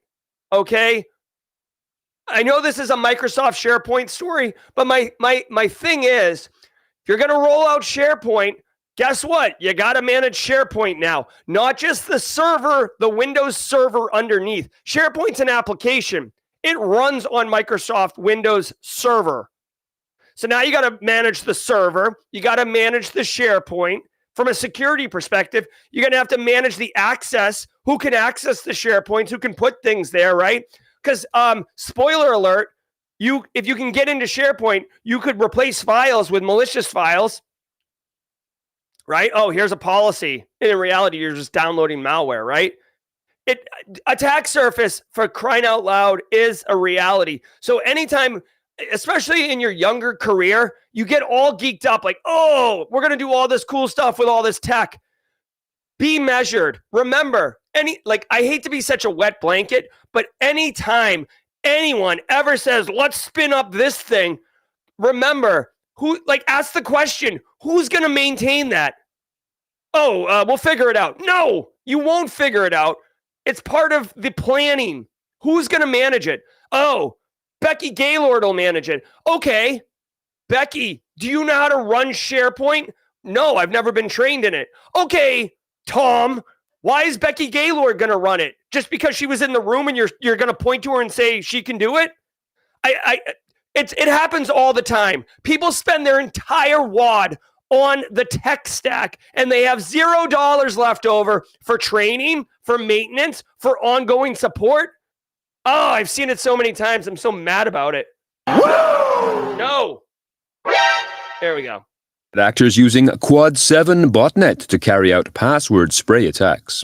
Okay. I know this is a Microsoft SharePoint story, but my thing is, if you're going to roll out SharePoint, guess what? You got to manage SharePoint now, not just the server, the Windows server underneath. SharePoint's an application. It runs on Microsoft Windows Server. So now you got to manage the server. You got to manage the SharePoint. From a security perspective, you're going to have to manage the access. Who can access the SharePoints? Who can put things there, right? Because spoiler alert, if you can get into SharePoint, you could replace files with malicious files, right? Oh, here's a policy. In reality, you're just downloading malware, right? Attack surface, for crying out loud, is a reality. So anytime, especially in your younger career, you get all geeked up like, oh, we're going to do all this cool stuff with all this tech. Be measured. Remember, I hate to be such a wet blanket, but anytime anyone ever says, let's spin up this thing, remember, ask the question, who's going to maintain that? Oh, we'll figure it out. No, you won't figure it out. It's part of the planning. Who's going to manage it? Oh, Becky Gaylord will manage it. Okay, Becky, do you know how to run SharePoint? No, I've never been trained in it. Okay, Tom, why is Becky Gaylord going to run it? Just because she was in the room and you're going to point to her and say she can do it? It happens all the time. People spend their entire wad on the tech stack and they have $0 left over for training, for maintenance, for ongoing support. Oh, I've seen it so many times. I'm so mad about it. No. There we go. Actors using Quad 7 botnet to carry out password spray attacks.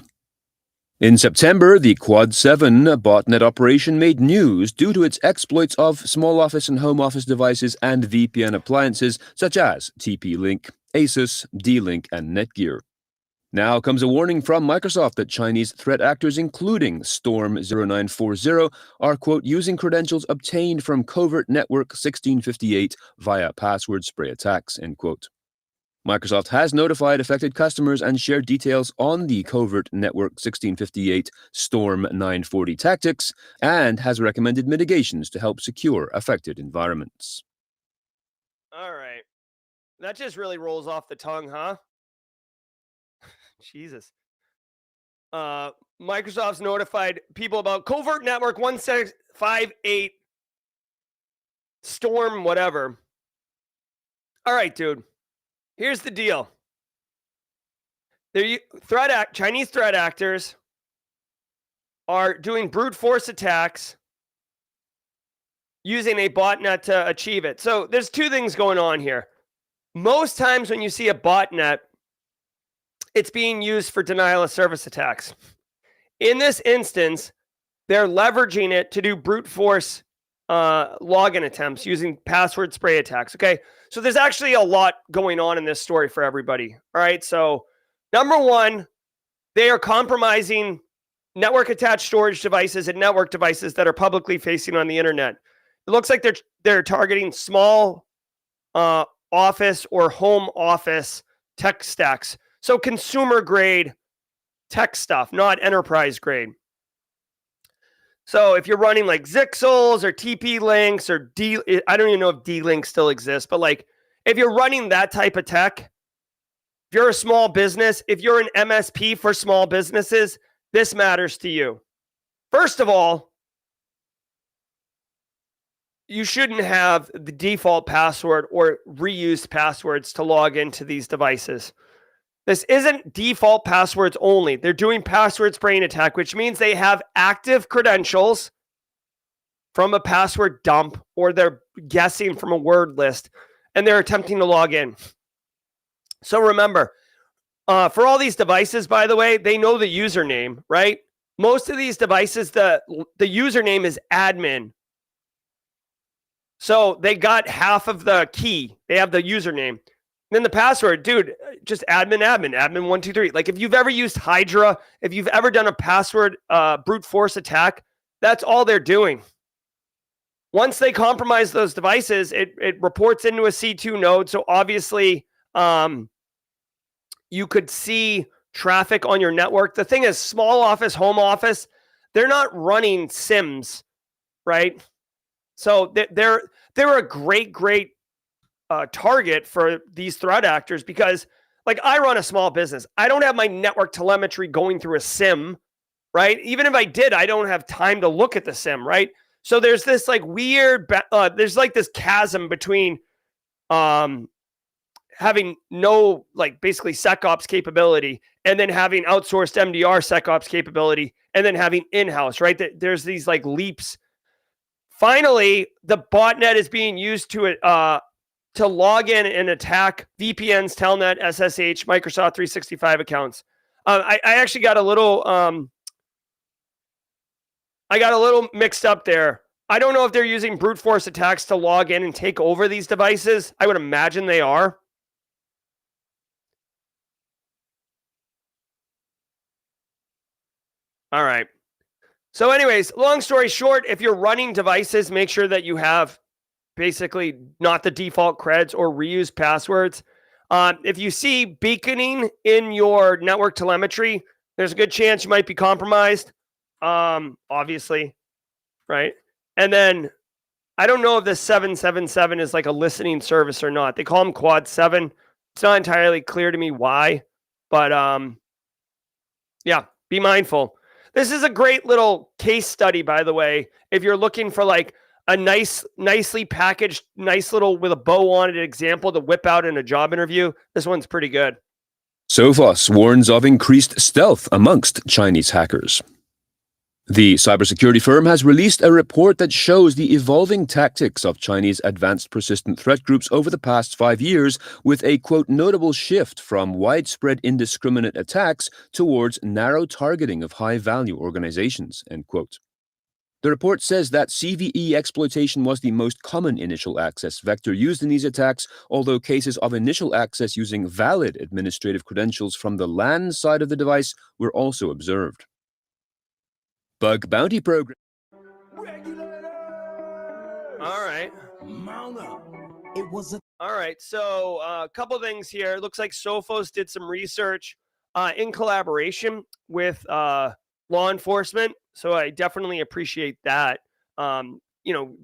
In September, the Quad 7 botnet operation made news due to its exploits of small office and home office devices and VPN appliances such as TP-Link, Asus, D-Link, and Netgear. Now comes a warning from Microsoft that Chinese threat actors, including Storm0940, are, quote, using credentials obtained from Covert Network 1658 via password spray attacks, end quote. Microsoft has notified affected customers and shared details on the Covert Network 1658 Storm 940 tactics and has recommended mitigations to help secure affected environments. All right. That just really rolls off the tongue, huh? Jesus. Microsoft's notified people about Covert Network 1658 Storm whatever. All right, dude. Here's the deal. Chinese threat actors are doing brute force attacks using a botnet to achieve it. So there's two things going on here. Most times when you see a botnet, it's being used for denial of service attacks. In this instance, they're leveraging it to do brute force login attempts using password spray attacks. Okay, so there's actually a lot going on in this story for everybody. All right, so number one, they are compromising network attached storage devices and network devices that are publicly facing on the internet. It looks like they're targeting small office or home office tech stacks. So consumer grade tech stuff, not enterprise grade. So if you're running like Zixels or TP-Links or I don't even know if D-Link still exists, but like if you're running that type of tech, if you're a small business, if you're an MSP for small businesses, this matters to you. First of all, you shouldn't have the default password or reused passwords to log into these devices. This isn't default passwords only. They're doing password spraying attack, which means they have active credentials from a password dump, or they're guessing from a word list, and they're attempting to log in. So remember, for all these devices, by the way, they know the username, right? Most of these devices, the username is admin. So they got half of the key. They have the username. Then the password, dude, just admin 123. Like if you've ever used Hydra, if you've ever done a password brute force attack, that's all they're doing. Once they compromise those devices, it reports into a C2 node. So obviously, you could see traffic on your network. The thing is, small office, home office, they're not running SIMs, right? So they're a great target for these threat actors, because like I run a small business. I don't have my network telemetry going through a SIM, right? Even if I did, I don't have time to look at the SIM, right? So there's this like weird, there's like this chasm between having no like basically SecOps capability and then having outsourced MDR SecOps capability and then having in-house, right? There's these like leaps. Finally, the botnet is being used to log in and attack VPNs, Telnet, SSH, Microsoft 365 accounts. I actually got a little mixed up there. I don't know if they're using brute force attacks to log in and take over these devices. I would imagine they are. All right. So anyways, long story short, if you're running devices, make sure that you have basically not the default creds or reused passwords. If you see beaconing in your network telemetry, there's a good chance you might be compromised. Obviously, right? And then I don't know if this 777 is like a listening service or not. They call them Quad 7. It's not entirely clear to me why, but yeah, be mindful. This is a great little case study, by the way, if you're looking for like a nicely packaged, nice little with a bow on it example to whip out in a job interview. This one's pretty good. Sophos warns of increased stealth amongst Chinese hackers. The cybersecurity firm has released a report that shows the evolving tactics of Chinese advanced persistent threat groups over the past 5 years, with a, quote, notable shift from widespread indiscriminate attacks towards narrow targeting of high-value organizations, end quote. The report says that CVE exploitation was the most common initial access vector used in these attacks, although cases of initial access using valid administrative credentials from the LAN side of the device were also observed. Bug bounty program. All right. All right. So a couple things here. It looks like Sophos did some research in collaboration with law enforcement. So I definitely appreciate that.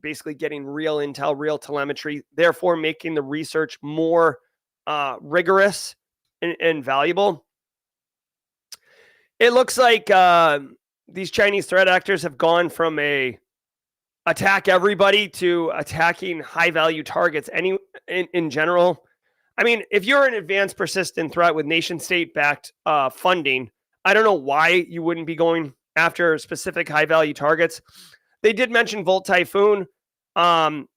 Basically getting real intel, real telemetry, therefore making the research more rigorous and valuable. It looks like these Chinese threat actors have gone from attack everybody to attacking high value targets in general. I mean, if you're an advanced persistent threat with nation state backed funding, I don't know why you wouldn't be going after specific high value targets. They did mention Volt Typhoon. I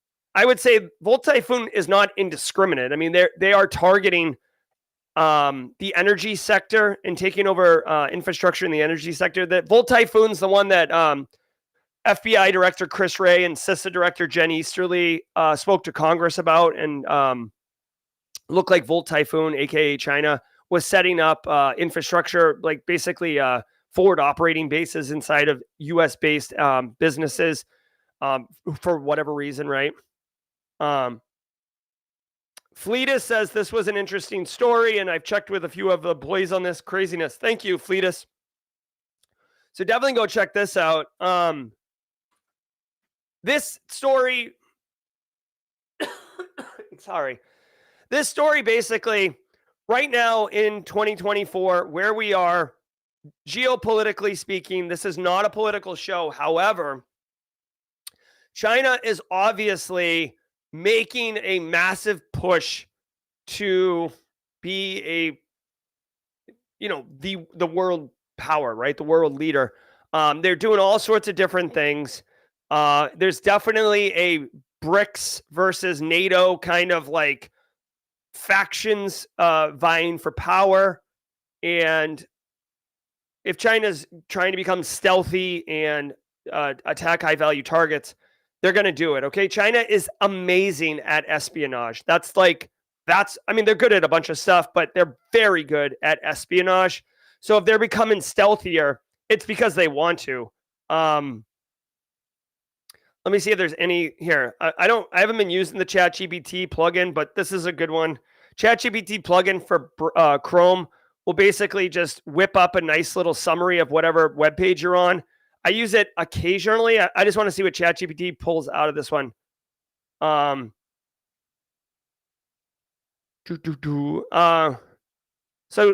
would say Volt Typhoon is not indiscriminate. I mean, they are targeting the energy sector and taking over infrastructure in the energy sector. That Volt Typhoon's the one that FBI Director Chris Wray and CISA Director Jen Easterly spoke to Congress about, and looked like Volt Typhoon, aka China, was setting up infrastructure, like basically forward operating bases inside of US based businesses for whatever reason, right? Fleetus says this was an interesting story, and I've checked with a few of the employees on this craziness. Thank you, Fleetus. So definitely go check this out. This story, sorry. This story basically, right now in 2024, where we are, geopolitically speaking, this is not a political show. However, China is obviously making a massive push to be a, the world power, right? The world leader. They're doing all sorts of different things. There's definitely a BRICS versus NATO kind of like factions vying for power. And if China's trying to become stealthy and attack high value targets, they're going to do it. Okay. China is amazing at espionage. They're good at a bunch of stuff, but they're very good at espionage. So if they're becoming stealthier, it's because they want to. Let me see if there's any here. I haven't been using the ChatGPT plugin, but this is a good one. ChatGPT plugin for Chrome will basically just whip up a nice little summary of whatever web page you're on. I use it occasionally. I just want to see what ChatGPT pulls out of this one. So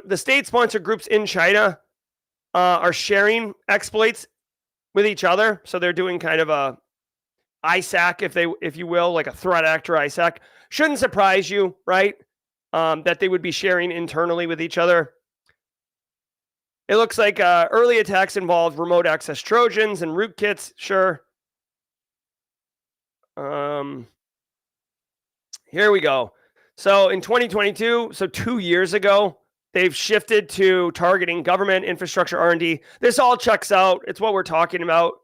the state-sponsored groups in China are sharing exploits with each other. So they're doing kind of a ISAC, if you will, like a threat actor ISAC. Shouldn't surprise you, right? That they would be sharing internally with each other. It looks like early attacks involved remote access Trojans and rootkits. Sure. Here we go. So in 2022, so 2 years ago, they've shifted to targeting government infrastructure R&D. This all checks out. It's what we're talking about.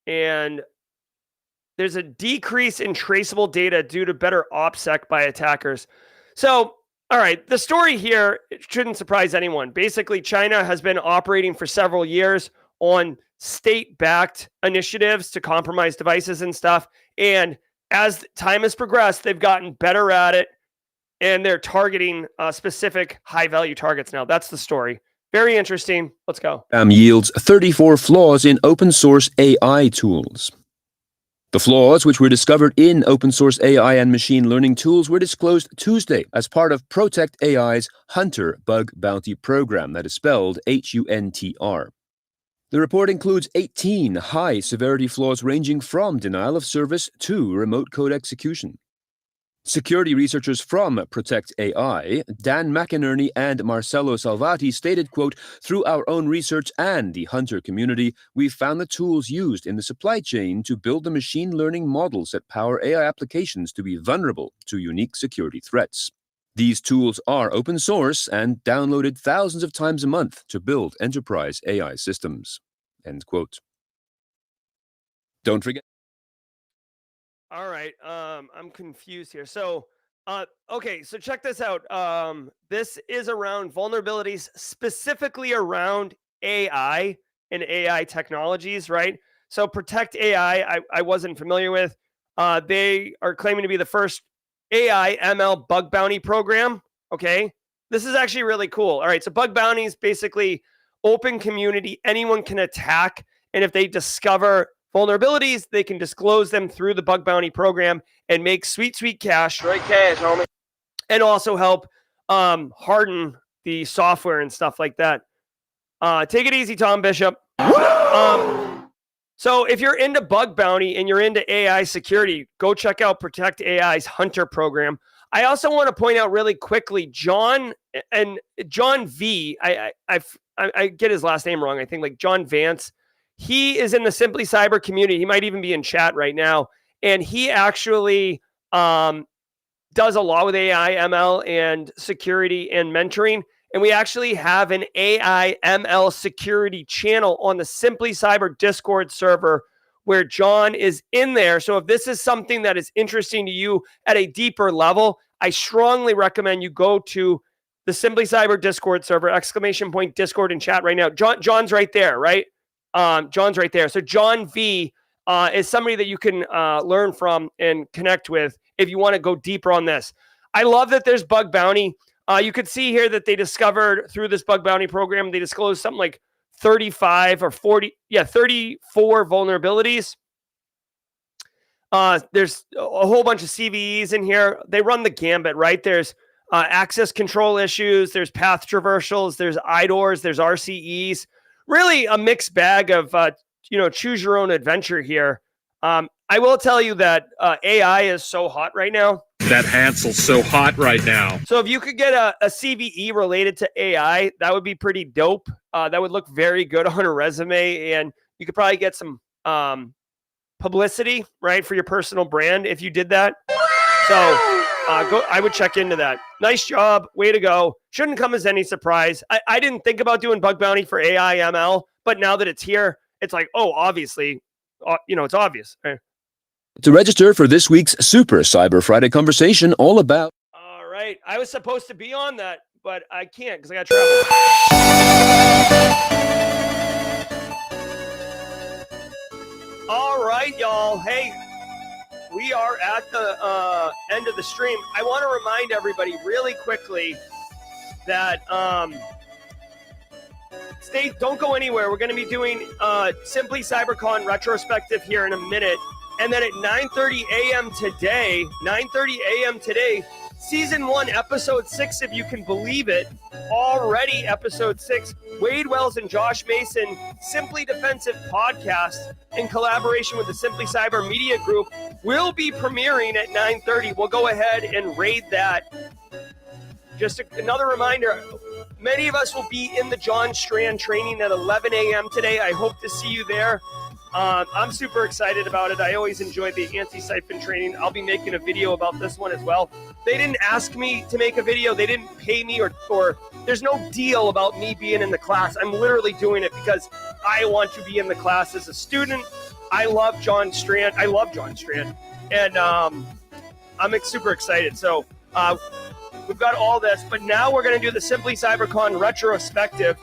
And there's a decrease in traceable data due to better OPSEC by attackers. So, all right, the story here, it shouldn't surprise anyone. Basically, China has been operating for several years on state-backed initiatives to compromise devices and stuff. And as time has progressed, they've gotten better at it, and they're targeting specific high-value targets now. That's the story. Very interesting. Let's go. Yields 34 flaws in open source AI tools. The flaws, which were discovered in open source AI and machine learning tools, were disclosed Tuesday as part of Protect AI's Hunter Bug Bounty Program, that is spelled HUNTR. The report includes 18 high-severity flaws ranging from denial of service to remote code execution. Security researchers from Protect AI, Dan McInerney and Marcello Salvati, stated, quote, "Through our own research and the Hunter community, we've found the tools used in the supply chain to build the machine learning models that power AI applications to be vulnerable to unique security threats. These tools are open source and downloaded thousands of times a month to build enterprise AI systems." End quote. Don't forget. All right. I'm confused here. So, okay. So check this out. This is around vulnerabilities, specifically around AI and AI technologies, right? So Protect AI, I wasn't familiar with. They are claiming to be the first AI ML bug bounty program. Okay. This is actually really cool. All right. So bug bounty is basically open community. Anyone can attack. And if they discover vulnerabilities, they can disclose them through the bug bounty program and make sweet, sweet cash. Straight cash, homie. And also help harden the software and stuff like that. Take it easy, Tom Bishop. So if you're into bug bounty and you're into AI security, go check out Protect AI's Hunter program. I also want to point out really quickly, John V. I get his last name wrong. I think like John Vance. He is in the Simply Cyber community. He might even be in chat right now. And he actually does a lot with AI, ML, and security and mentoring. And we actually have an AI, ML security channel on the Simply Cyber Discord server where John is in there. So if this is something that is interesting to you at a deeper level, I strongly recommend you go to the Simply Cyber Discord server, ! Discord in chat right now. John's right there, right? John's right there. So John V is somebody that you can learn from and connect with if you want to go deeper on this. I love that there's bug bounty. You could see here that they discovered through this bug bounty program, they disclosed something like 35 or 40, 34 vulnerabilities. There's a whole bunch of CVEs in here. They run the gambit, right? There's access control issues. There's path traversals. There's IDORs. There's RCEs. really a mixed bag of, choose your own adventure here. I will tell you that AI is so hot right now. That Hansel's so hot right now. So if you could get a CVE related to AI, that would be pretty dope. That would look very good on a resume, and you could probably get some publicity, right, for your personal brand if you did that. So I would check into that. Nice job. Way to go. Shouldn't come as any surprise. I didn't think about doing bug bounty for AI ML, but now that it's here, it's like, oh, obviously, it's obvious. Right? To register for this week's Super Cyber Friday conversation all about... All right. I was supposed to be on that, but I can't because I got travel. All right, y'all. Hey, we are at the end of the stream. I want to remind everybody really quickly that don't go anywhere. We're going to be doing Simply CyberCon retrospective here in a minute. And then at 9:30 a.m. today, Season 1, Episode 6, if you can believe it, already Episode 6, Wade Wells and Josh Mason, Simply Defensive podcast, in collaboration with the Simply Cyber Media Group, will be premiering at 9:30. We'll go ahead and raid that. Just another reminder, many of us will be in the John Strand training at 11 a.m. today. I hope to see you there. I'm super excited about it. I always enjoy the Antisyphon training. I'll be making a video about this one as well. They didn't ask me to make a video. They didn't pay me or there's no deal about me being in the class. I'm literally doing it because I want to be in the class as a student. I love John Strand. And I'm super excited. So we've got all this, but now we're going to do the Simply CyberCon retrospective.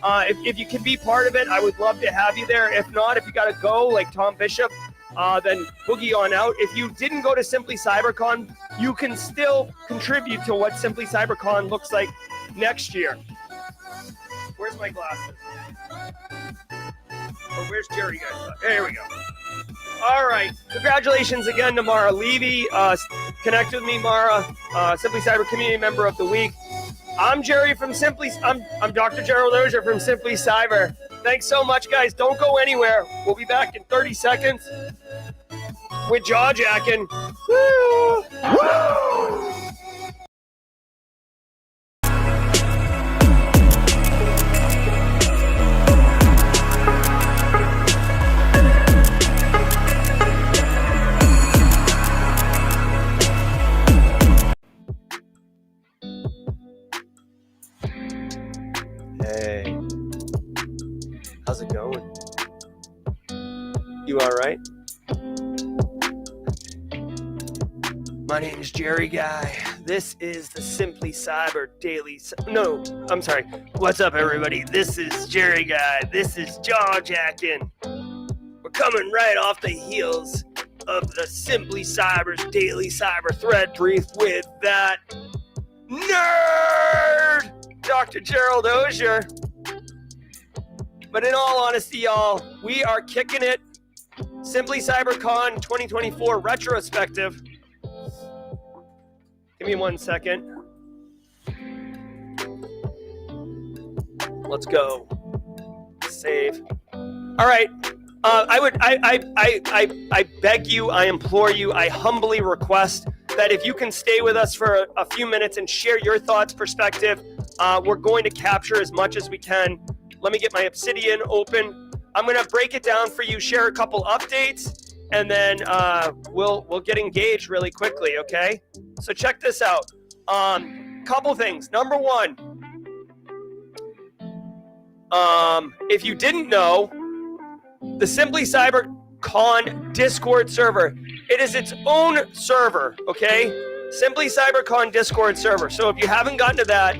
If you can be part of it, I would love to have you there. If not, if you got to go like Tom Bishop, then boogie on out. If you didn't go to Simply CyberCon, you can still contribute to what Simply CyberCon looks like next year. Where's my glasses? Or where's Jerry, guys? There we go. All right. Congratulations again to Mara Levy. Connect with me, Mara. Simply Cyber Community Member of the Week. I'm Jerry from I'm Dr. Gerald Auger from Simply Cyber. Thanks so much, guys. Don't go anywhere. We'll be back in 30 seconds with jaw jacking. Woo! Woo! Hey, how's it going? You all right? My name is Jerry Guy. This is the Simply Cyber Daily. No, I'm sorry. What's up, everybody? This is Jerry Guy. This is Jaw Jacking. We're coming right off the heels of the Simply Cyber's Daily Cyber Thread Brief with that nerd, Dr. Gerald Auger. But in all honesty, y'all, we are kicking it. Simply CyberCon 2024 retrospective. Give me 1 second. Let's go. Save. All right. I beg you, I implore you, I humbly request that if you can stay with us for a few minutes and share your thoughts, perspective, we're going to capture as much as we can. Let me get my Obsidian open. I'm going to break it down for you, share a couple updates, and then we'll get engaged really quickly, okay? So check this out. Couple things. Number one, if you didn't know, the Simply CyberCon Discord server, it is its own server, okay? Simply CyberCon Discord server. So if you haven't gotten to that,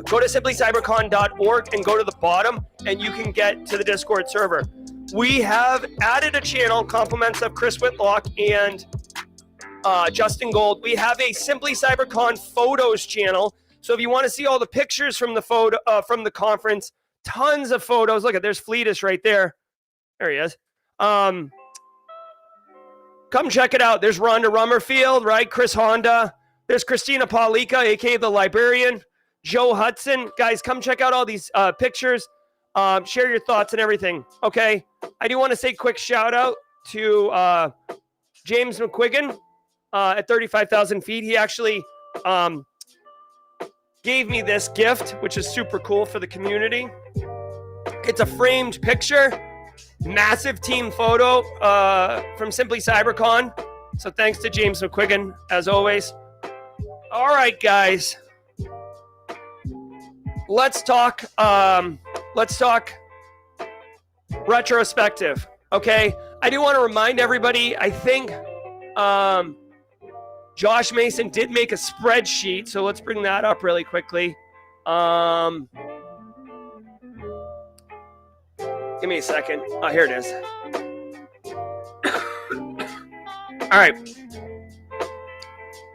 go to simplycybercon.org and go to the bottom, and you can get to the Discord server. We have added a channel, compliments of Chris Whitlock and Justin Gold. We have a Simply CyberCon photos channel. So if you want to see all the pictures from the from the conference, tons of photos. Look at, there's Fleetus right there. There he is. Come check it out. There's Rhonda Rummerfield, right? Chris Honda. There's Christina Paulika, aka the Librarian. Joe Hudson. Guys, come check out all these pictures. Share your thoughts and everything. Okay. I do want to say quick shout out to James McQuiggan at 35,000 feet. He actually gave me this gift, which is super cool for the community. It's a framed picture, massive team photo from Simply CyberCon. So thanks to James McQuiggan, as always. All right, guys. Let's talk retrospective. Okay. I do want to remind everybody, I think Josh Mason did make a spreadsheet, so let's bring that up really quickly. Give me a second. Oh, here it is. All right.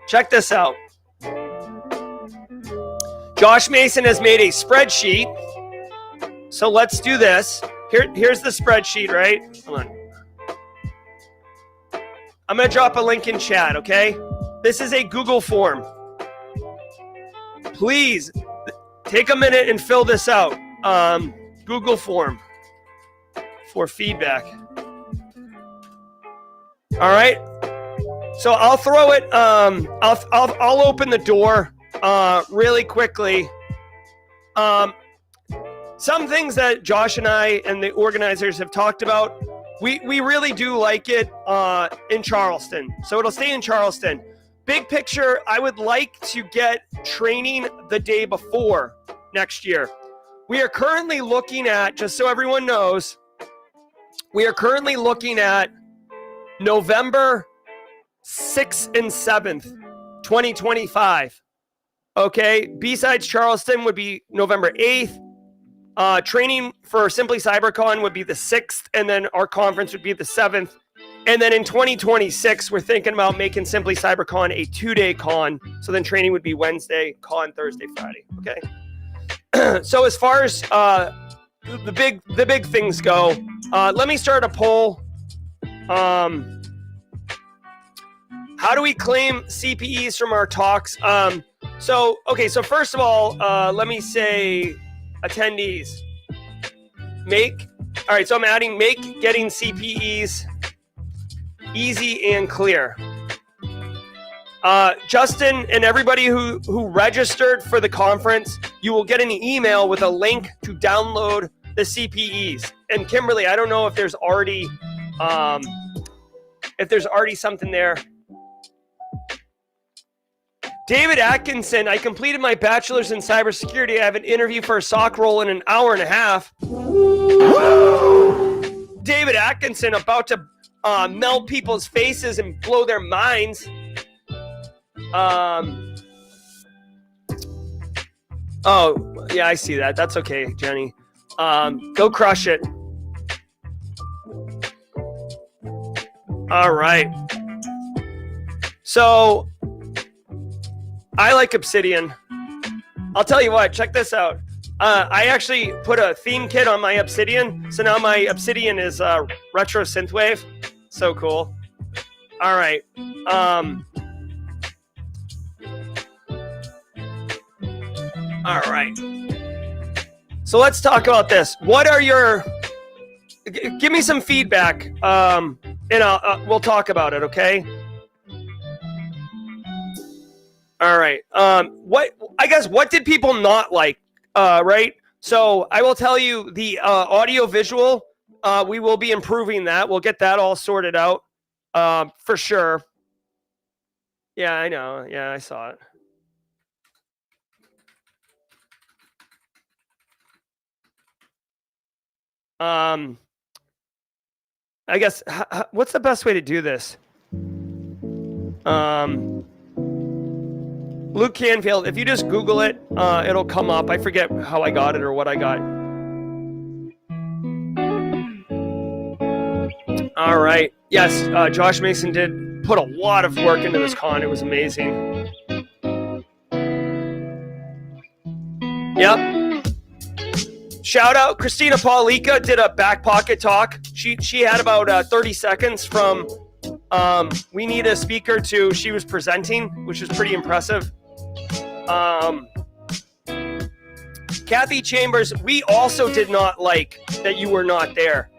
Check this out. Josh Mason has made a spreadsheet. So let's do this. Here's the spreadsheet, right? Hold on. I'm going to drop a link in chat, okay? This is a Google form. Please take a minute and fill this out. Google form for feedback. All right. So I'll throw it. I'll open the door really quickly. Some things that Josh and I and the organizers have talked about. We really do like it in Charleston. So it'll stay in Charleston. Big picture, I would like to get training the day before next year. We are currently looking at, just so everyone knows, we are currently looking at November 6th and 7th, 2025. Okay, besides Charleston would be November 8th. Training for Simply CyberCon would be the 6th, and then our conference would be the 7th. And then in 2026, we're thinking about making Simply CyberCon a 2-day con. So then training would be Wednesday, con Thursday, Friday. Okay. So as far as the big things go, let me start a poll. How do we claim CPEs from our talks? So first of all, let me say attendees. All right, so I'm adding make getting CPEs easy and clear. Justin and everybody who registered for the conference, you will get an email with a link to download the CPEs. And Kimberly, I don't know if there's already something there. David Atkinson, I completed my bachelor's in cybersecurity. I have an interview for a SOC role in an hour and a half. David Atkinson about to melt people's faces and blow their minds. Oh, yeah, I see that. That's okay, Jenny. Go crush it. All right. So I like Obsidian. I'll tell you what, check this out. I actually put a theme kit on my Obsidian. So now my Obsidian is retro synthwave. So cool. All right. All right. So let's talk about this. What are your... Give me some feedback, and we'll talk about it, okay? All right. What did people not like? Right. So I will tell you the audio visual. We will be improving that. We'll get that all sorted out for sure. Yeah, I know. Yeah, I saw it. I guess what's the best way to do this? Luke Canfield, if you just Google it, it'll come up. I forget how I got it or what I got. All right. Yes, Josh Mason did put a lot of work into this con. It was amazing. Yep. Shout out, Christina Paulika did a back pocket talk. She had about 30 seconds from we need a speaker to she was presenting, which was pretty impressive. Kathy Chambers, we also did not like that you were not there.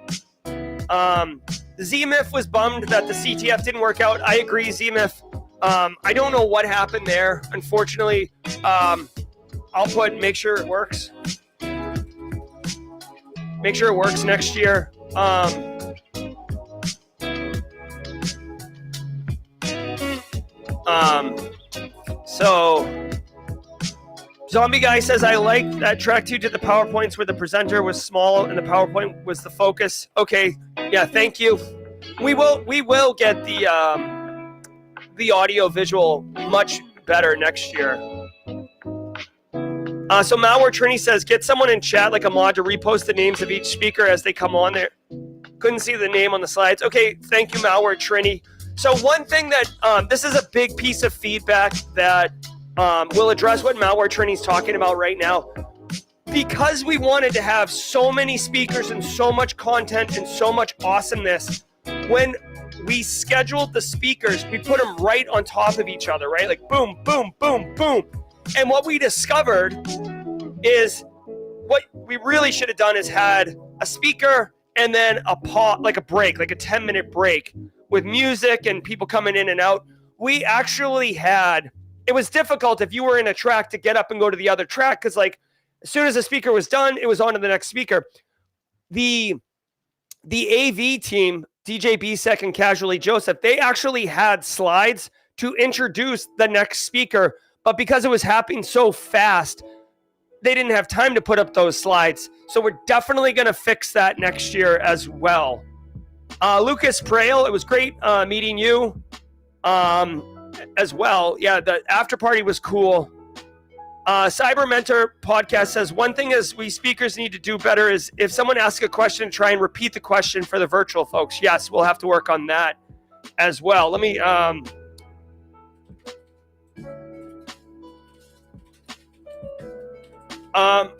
ZMIF was bummed that the CTF didn't work out. I agree, ZMIF. I don't know what happened there. Unfortunately, I'll put make sure it works. Make sure it works next year. So Zombie Guy says, I like that track 2 did the PowerPoints where the presenter was small and the PowerPoint was the focus. Okay, yeah, thank you. We will get the audio visual much better next year. So Malware Trini says, get someone in chat like a mod to repost the names of each speaker as they come on there. Couldn't see the name on the slides. Okay, thank you, Malware Trini. So one thing that, this is a big piece of feedback that will address what Malware Trini's talking about right now. Because we wanted to have so many speakers and so much content and so much awesomeness, when we scheduled the speakers, we put them right on top of each other, right? Like boom, boom, boom, boom. And what we discovered is what we really should have done is had a speaker and then a pause, like a break, like a 10-minute break with music and people coming in and out. We actually had, it was difficult if you were in a track to get up and go to the other track because like as soon as the speaker was done, it was on to the next speaker. The AV team, DJ BSEC and Casually Joseph, they actually had slides to introduce the next speaker, but because it was happening so fast, they didn't have time to put up those slides. So we're definitely going to fix that next year as well. Lucas Prail, it was great meeting you as well. Yeah, the after party was cool. Cyber Mentor podcast says, one thing is we speakers need to do better is if someone asks a question, try and repeat the question for the virtual folks. Yes, we'll have to work on that as well. Let me...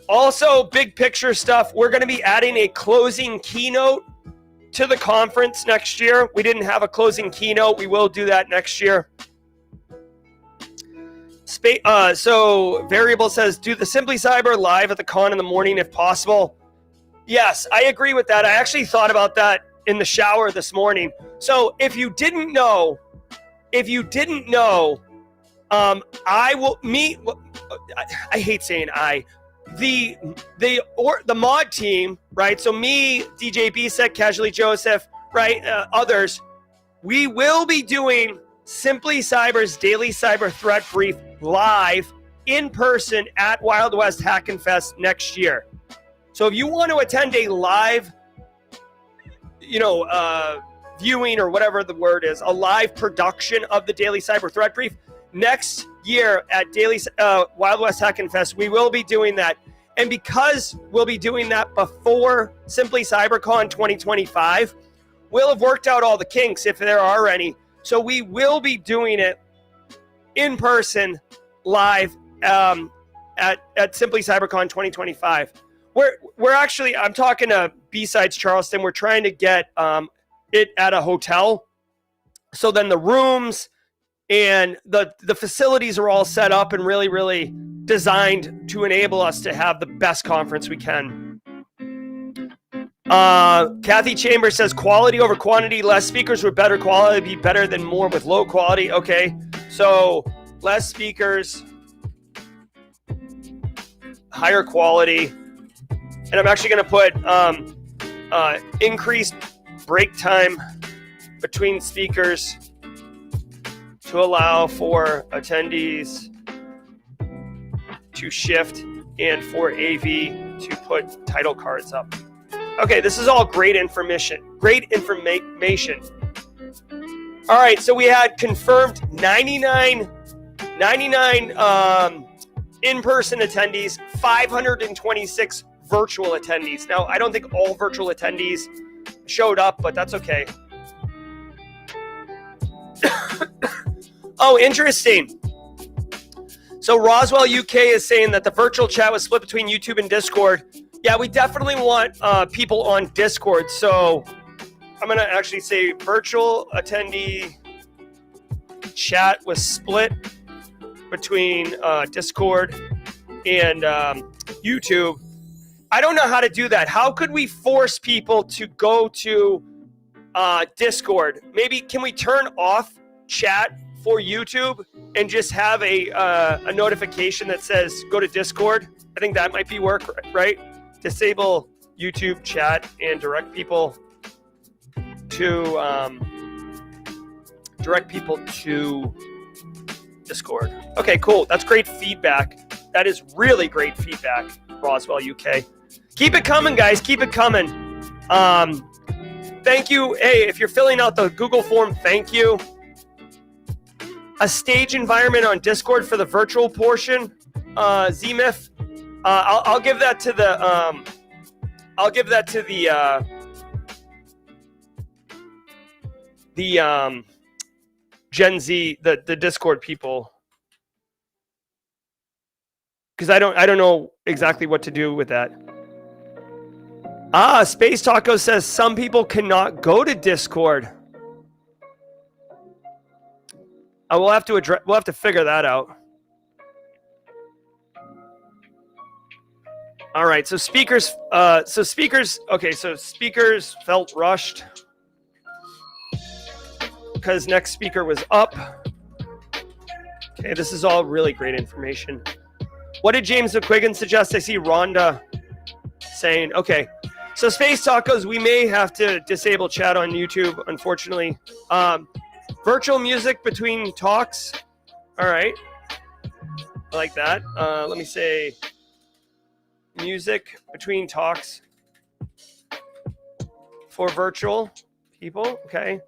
also, big picture stuff. We're going to be adding a closing keynote to the conference next year. We didn't have a closing keynote. We will do that next year. So Variable says, do the Simply Cyber live at the con in the morning if possible. Yes, I agree with that. I actually thought about that in the shower this morning. So if you didn't know, I will meet. I hate saying I. The mod team, right? So me, DJ BSEC, Casually Joseph, right? Others. We will be doing Simply Cyber's daily cyber threat brief live in person at Wild West Hack and Fest next year. So if you want to attend a live, viewing or whatever the word is, a live production of the daily cyber threat brief next year at Wild West Hack and Fest, we will be doing that. And because we'll be doing that before Simply CyberCon 2025, we'll have worked out all the kinks if there are any. So we will be doing it in person live at Simply CyberCon 2025. We're actually, I'm talking to B-Sides Charleston, we're trying to get it at a hotel. So then the rooms and the facilities are all set up and really, really designed to enable us to have the best conference we can. Kathy Chambers says, quality over quantity, less speakers with better quality be better than more with low quality. Okay, so less speakers, higher quality. And I'm actually going to put increased break time between speakers to allow for attendees to shift and for AV to put title cards up. Okay, this is all great information. Great information. All right, so we had confirmed 99 in-person attendees, 526 virtual attendees. Now, I don't think all virtual attendees showed up, but that's okay. Oh, interesting. So Roswell UK is saying that the virtual chat was split between YouTube and Discord. Yeah, we definitely want people on Discord. So I'm going to actually say virtual attendee chat was split between Discord and YouTube. I don't know how to do that. How could we force people to go to Discord? Maybe can we turn off chat for YouTube and just have a notification that says go to Discord? I think that might be work, right? Disable YouTube chat and direct people to Discord. Okay, cool. That's great feedback. That is really great feedback, Roswell UK. Keep it coming, guys. Keep it coming. Thank you. Hey, if you're filling out the Google form, thank you. A stage environment on Discord for the virtual portion. ZMIF. I'll give that to the. I'll give that to the Gen Z, the Discord people, because I don't know exactly what to do with that. Space Taco says some people cannot go to Discord. We'll have to figure that out. All right, so speakers. Okay, so speakers felt rushed because next speaker was up. Okay, this is all really great information. What did James McQuiggan suggest? I see Rhonda saying, okay, so Space Tacos, we may have to disable chat on YouTube, unfortunately. Virtual music between talks. All right, I like that. Let me say music between talks for virtual people. Okay.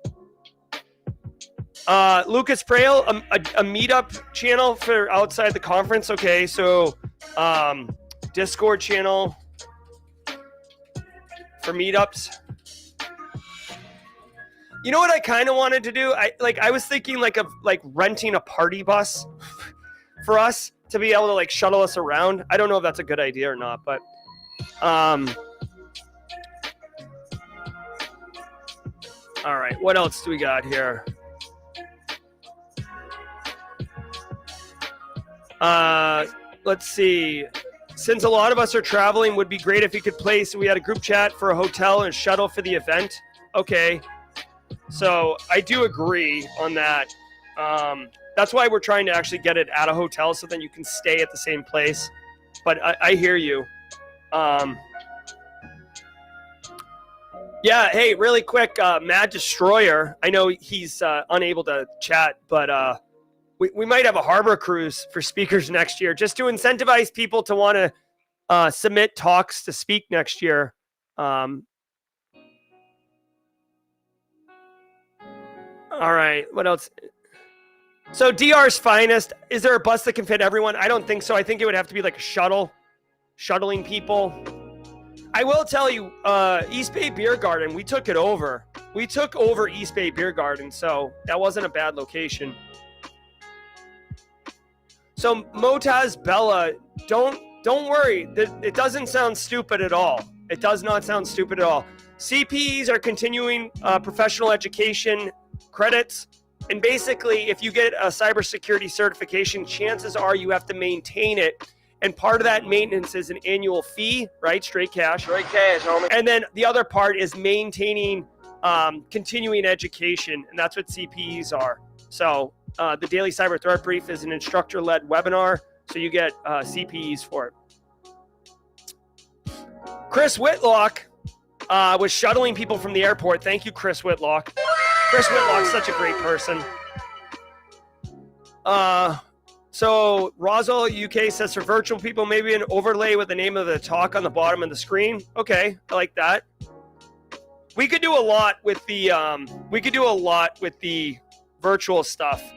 Lucas Prail, a meetup channel for outside the conference. Okay, so Discord channel for meetups. You know what I kind of wanted to do? I was thinking of renting a party bus for us to be able to shuttle us around. I don't know if that's a good idea or not, but all right, what else do we got here? Let's see. Since a lot of us are traveling, would be great if you could place. We had a group chat for a hotel and a shuttle for the event. Okay. So I do agree on that. That's why we're trying to actually get it at a hotel so then you can stay at the same place. But I hear you. Yeah, hey, really quick, Mad Destroyer. I know he's unable to chat, but we might have a harbor cruise for speakers next year just to incentivize people to want to submit talks to speak next year. All right, what else? So DR's finest. Is there a bus that can fit everyone? I don't think so. I think it would have to be like a shuttle, shuttling people. I will tell you, East Bay Beer Garden, we took it over. We took over East Bay Beer Garden, so that wasn't a bad location. So Motaz Bella, don't worry. It doesn't sound stupid at all. It does not sound stupid at all. CPEs are continuing professional education credits. And basically, if you get a cybersecurity certification, chances are you have to maintain it. And part of that maintenance is an annual fee, right? Straight cash. Straight cash, homie. And then the other part is maintaining continuing education. And that's what CPEs are. So the Daily Cyber Threat Brief is an instructor-led webinar. So you get CPEs for it. Chris Whitlock was shuttling people from the airport. Thank you, Chris Whitlock. Chris Whitlock's such a great person. So Roswell UK says for virtual people, maybe an overlay with the name of the talk on the bottom of the screen. Okay, I like that. We could do a lot with the virtual stuff.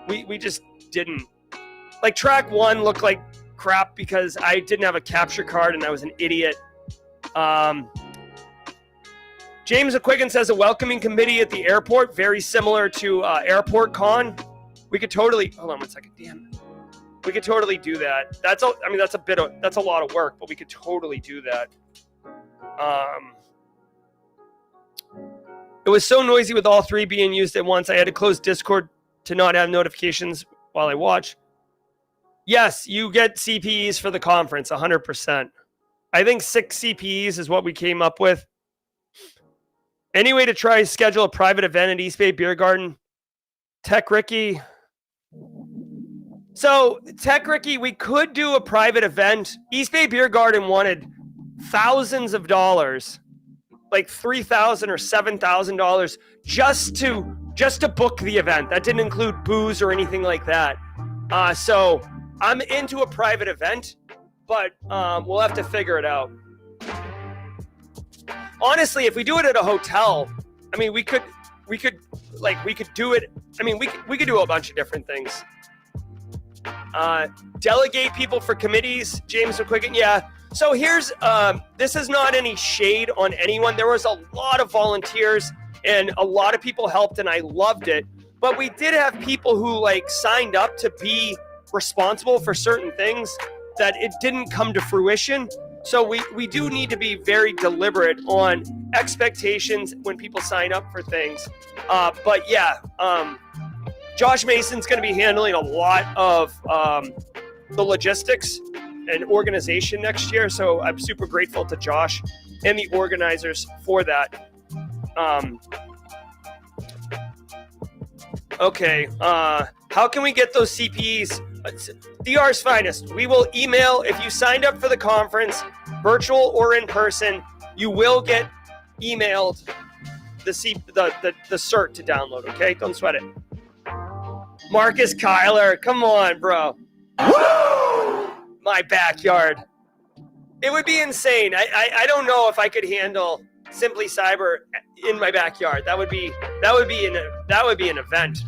We just didn't. Like track 1 looked like crap because I didn't have a capture card and I was an idiot. James McQuiggan says a welcoming committee at the airport, very similar to Airport Con. We could totally, hold on one second, damn. We could totally do that. That's a lot of work, but we could totally do that. It was so noisy with all three being used at once. I had to close Discord to not have notifications while I watch. Yes, you get CPEs for the conference, 100%. I think 6 CPEs is what we came up with. Any way to try to schedule a private event at East Bay Beer Garden? Tech Ricky. So, Tech Ricky, we could do a private event. East Bay Beer Garden wanted thousands of dollars, like $3,000 or $7,000, just to book the event. That didn't include booze or anything like that. So I'm into a private event, but we'll have to figure it out. Honestly, if we do it at a hotel, I mean, we could do it. I mean, we could do a bunch of different things. Delegate people for committees. James McQuiggan. Yeah. So here's, this is not any shade on anyone. There was a lot of volunteers and a lot of people helped and I loved it. But we did have people who like signed up to be responsible for certain things that it didn't come to fruition. So we do need to be very deliberate on expectations when people sign up for things. But yeah, Josh Mason's going to be handling a lot of the logistics and organization next year. So I'm super grateful to Josh and the organizers for that. Okay. How can we get those CPEs? DR's finest. We will email if you signed up for the conference, virtual or in person. You will get emailed the cert to download. Okay, don't sweat it. Marcus Kyler, come on, bro. My backyard. It would be insane. I don't know if I could handle Simply Cyber in my backyard. That would be an event.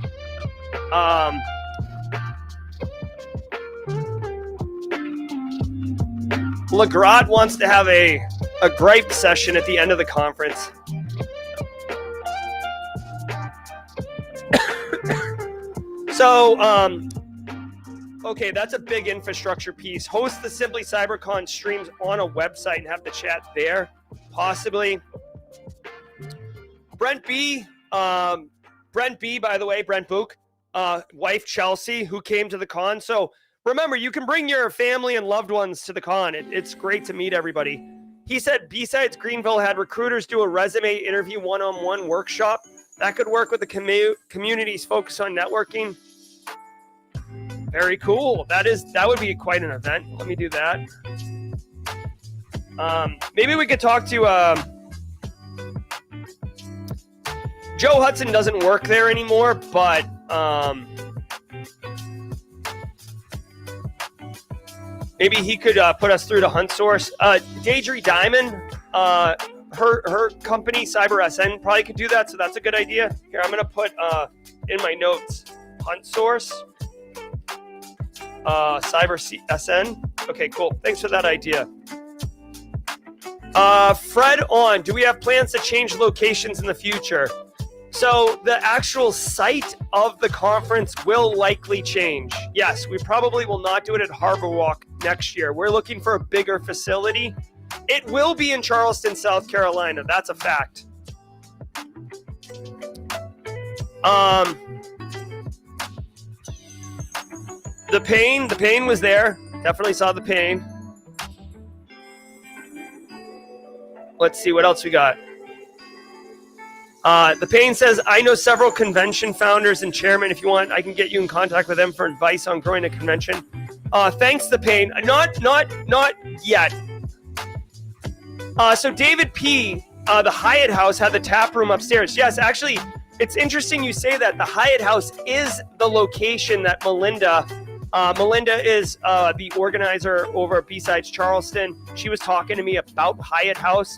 LeGrot wants to have a gripe session at the end of the conference. So, okay, that's a big infrastructure piece. Host the Simply CyberCon streams on a website and have the chat there, possibly. Brent B, by the way, Brent Book, wife Chelsea, who came to the con. So remember, you can bring your family and loved ones to the con. It's great to meet everybody. He said B-Sides Greenville had recruiters do a resume interview one-on-one workshop. That could work with the community's focus on networking. Very cool. That would be quite an event. Let me do that. Maybe we could talk to Joe Hudson. Doesn't work there anymore, but maybe he could put us through to Hunt Source. Deidre Diamond, her company Cyber SN probably could do that, so that's a good idea. Here, I'm gonna put in my notes Hunt Source, Cyber SN. Okay, cool. Thanks for that idea. Fred on, do we have plans to change locations in the future? So the actual site of the conference will likely change. Yes, we probably will not do it at Harbor Walk next year. We're looking for a bigger facility. It will be in Charleston, South Carolina. That's a fact. The pain was there. Definitely saw the pain. Let's see what else we got. The Pain says, I know several convention founders and chairmen. If you want, I can get you in contact with them for advice on growing a convention. Thanks, The Pain. Not yet. So David P., the Hyatt House had the tap room upstairs. Yes, actually, it's interesting you say that. The Hyatt House is the location that Melinda is the organizer over at B-Sides Charleston. She was talking to me about Hyatt House.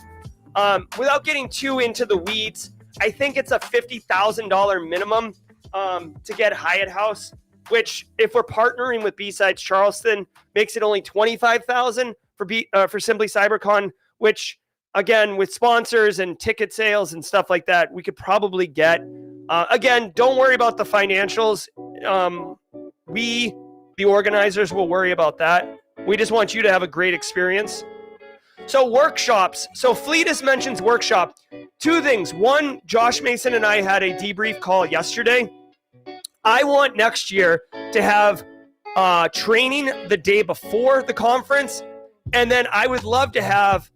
Without getting too into the weeds, I think it's a $50,000 minimum to get Hyatt House, which if we're partnering with B-Sides Charleston, makes it only $25,000 for Simply CyberCon, which again, with sponsors and ticket sales and stuff like that, we could probably get. Again, don't worry about the financials. We, the organizers, will worry about that. We just want you to have a great experience. So workshops. So Fleetus mentions workshop. Two things. One, Josh Mason and I had a debrief call yesterday. I want next year to have training the day before the conference. And then I would love to have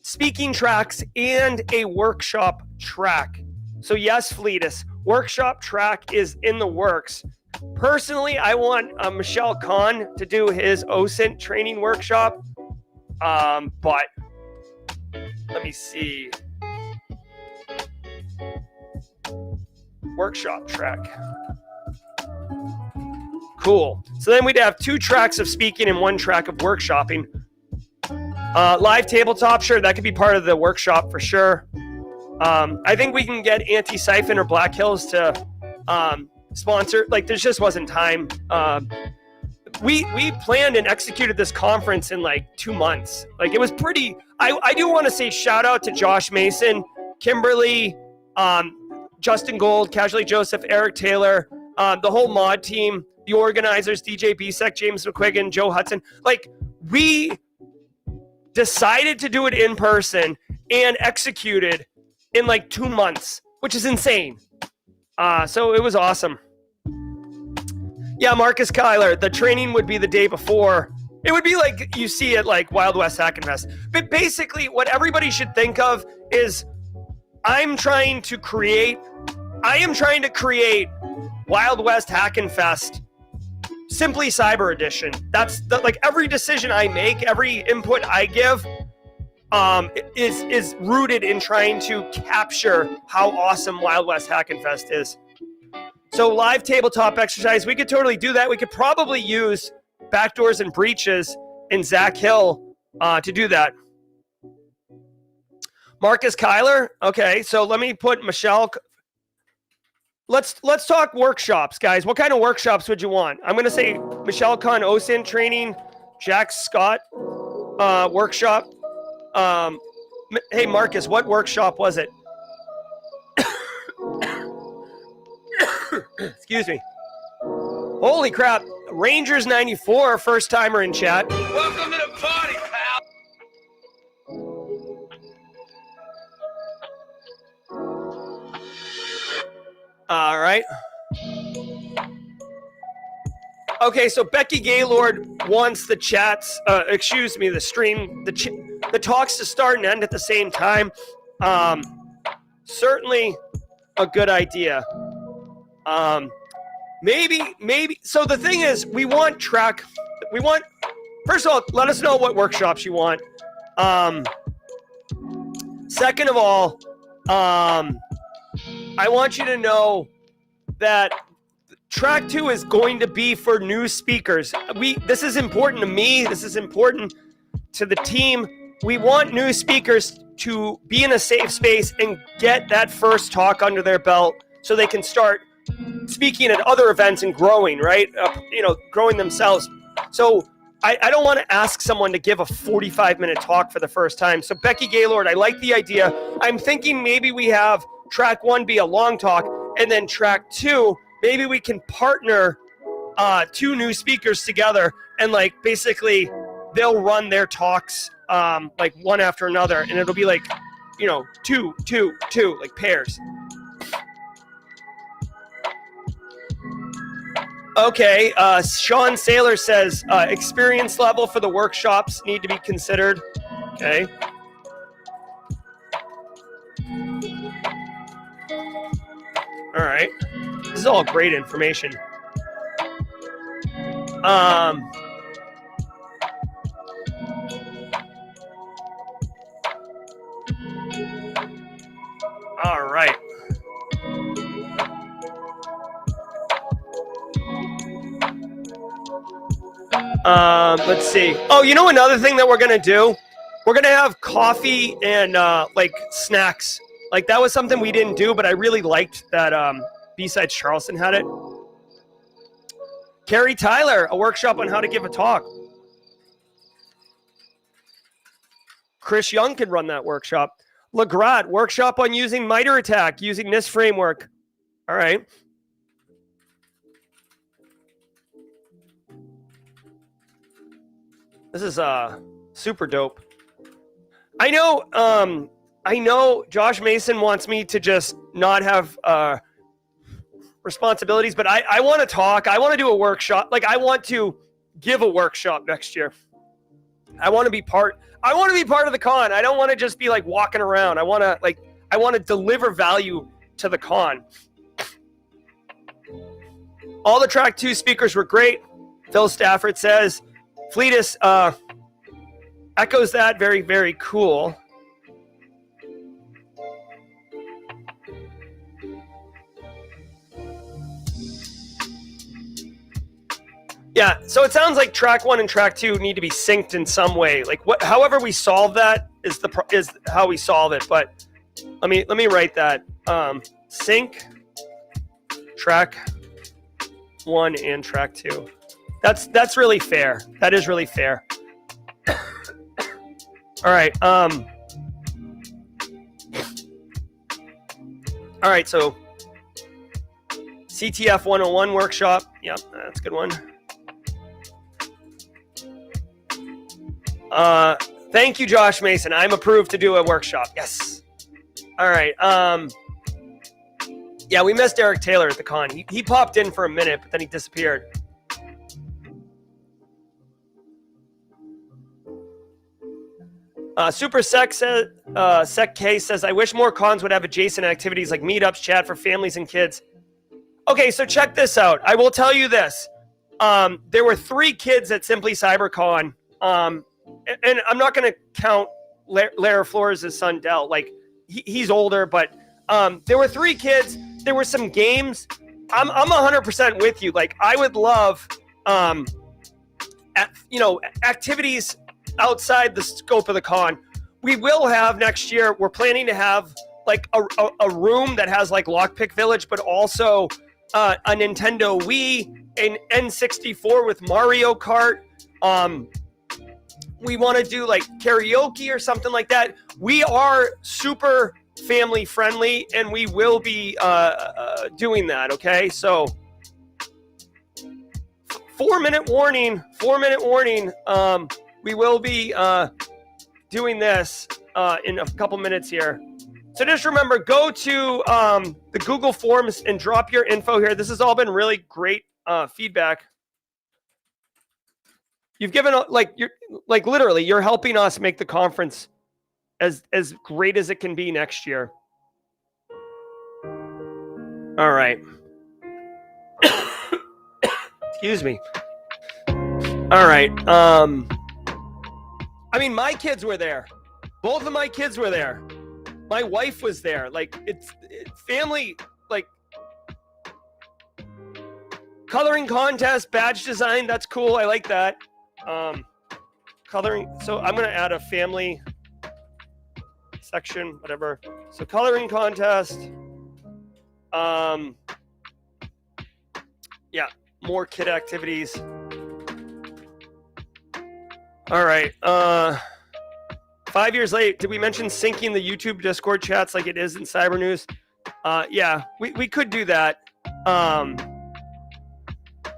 speaking tracks and a workshop track. So yes, Fleetus, workshop track is in the works. Personally, I want Michelle Kahn to do his OSINT training workshop. But let me see. Workshop track. Cool. So then we'd have 2 tracks of speaking and 1 track of workshopping. Live tabletop, sure, that could be part of the workshop for sure. I think we can get Antisyphon or Black Hills to sponsor. Like, there just wasn't time. We planned and executed this conference in like 2 months. Like, it was pretty. I do want to say shout out to Josh Mason, Kimberly, Justin Gold, Casually Joseph, Eric Taylor, the whole mod team, the organizers, DJ Bisek, James McQuiggan, Joe Hudson. Like, we decided to do it in person and executed in like 2 months, which is insane. So it was awesome. Yeah, Marcus Kyler, the training would be the day before. It would be like you see at like Wild West Hack and Fest. But basically what everybody should think of is I am trying to create Wild West Hack and Fest Simply Cyber Edition. That's like every decision I make, every input I give is rooted in trying to capture how awesome Wild West Hack and Fest is. So live tabletop exercise, we could totally do that. We could probably use backdoors and breaches in Zach Hill to do that. Marcus Kyler. Okay, so let me put Michelle. Let's talk workshops, guys. What kind of workshops would you want? I'm going to say Michelle Kahn OSINT training, Jack Scott workshop. Hey, Marcus, what workshop was it? Excuse me. Holy crap. Rangers 94, first timer in chat. Welcome to the party, pal. All right. Okay, so Becky Gaylord wants the chats, the stream, the talks to start and end at the same time. Certainly a good idea. Maybe. So the thing is, first of all, let us know what workshops you want. Second of all, I want you to know that track 2 is going to be for new speakers. This is important to me. This is important to the team. We want new speakers to be in a safe space and get that first talk under their belt so they can start speaking at other events and growing, right? Growing themselves. So I don't want to ask someone to give a 45-minute talk for the first time. So Becky Gaylord, I like the idea. I'm thinking maybe we have track 1 be a long talk, and then track 2, maybe we can partner 2 new speakers together, and like basically they'll run their talks like one after another, and it'll be like, two, like pairs. Okay, Sean Saylor says experience level for the workshops need to be considered. Okay. All right. This is all great information. All right. Let's see. Oh, another thing that we're going to do? We're going to have coffee and like snacks. Like that was something we didn't do, but I really liked that B-Sides Charleston had it. Carrie Tyler, a workshop on how to give a talk. Chris Young could run that workshop. LeGrat, workshop on using MITRE ATT&CK using this framework. All right. This is super dope. I know Josh Mason wants me to just not have responsibilities, but I want to talk. I want to do a workshop. Like, I want to give a workshop next year. I want to be part of the con. I don't want to just be like walking around. I want to deliver value to the con. All the track 2 speakers were great. Phil Stafford says, Fleetus echoes that. Very, very cool. Yeah, so it sounds like track 1 and track 2 need to be synced in some way. Like, however we solve that is how we solve it. But let me write that. Sync track 1 and track 2. That's really fair. That is really fair. All right. All right. So CTF 101 workshop. Yep, that's a good one. Thank you, Josh Mason. I'm approved to do a workshop. Yes. All right. Yeah, we missed Eric Taylor at the con. He popped in for a minute, but then he disappeared. Super Sec says, Sec K says, I wish more cons would have adjacent activities like meetups, chat for families and kids. Okay, so check this out. I will tell you this. There were 3 kids at Simply CyberCon. And I'm not going to count Lara Flores' son, Dell. Like, he's older, but there were 3 kids. There were some games. I'm 100% with you. Like, I would love, activities outside the scope of the con. We will have next year, we're planning to have like a room that has like Lockpick Village, but also a Nintendo Wii, an N64 with Mario Kart. We want to do like karaoke or something like that. We are super family friendly, and we will be doing that. Okay, so 4-minute warning. 4-minute warning. We will be doing this in a couple minutes here. So just remember, go to the Google Forms and drop your info here. This has all been really great feedback. You've given literally, you're helping us make the conference as great as it can be next year. All right. Excuse me. All right. I mean, my kids were there. Both of my kids were there. My wife was there. Like, it's family, like, coloring contest, badge design. That's cool. I like that. Coloring. So I'm going to add a family section, whatever. So coloring contest. Yeah, more kid activities. All right. 5 years late. Did we mention syncing the YouTube Discord chats like it is in Cyber News? Yeah, we could do that.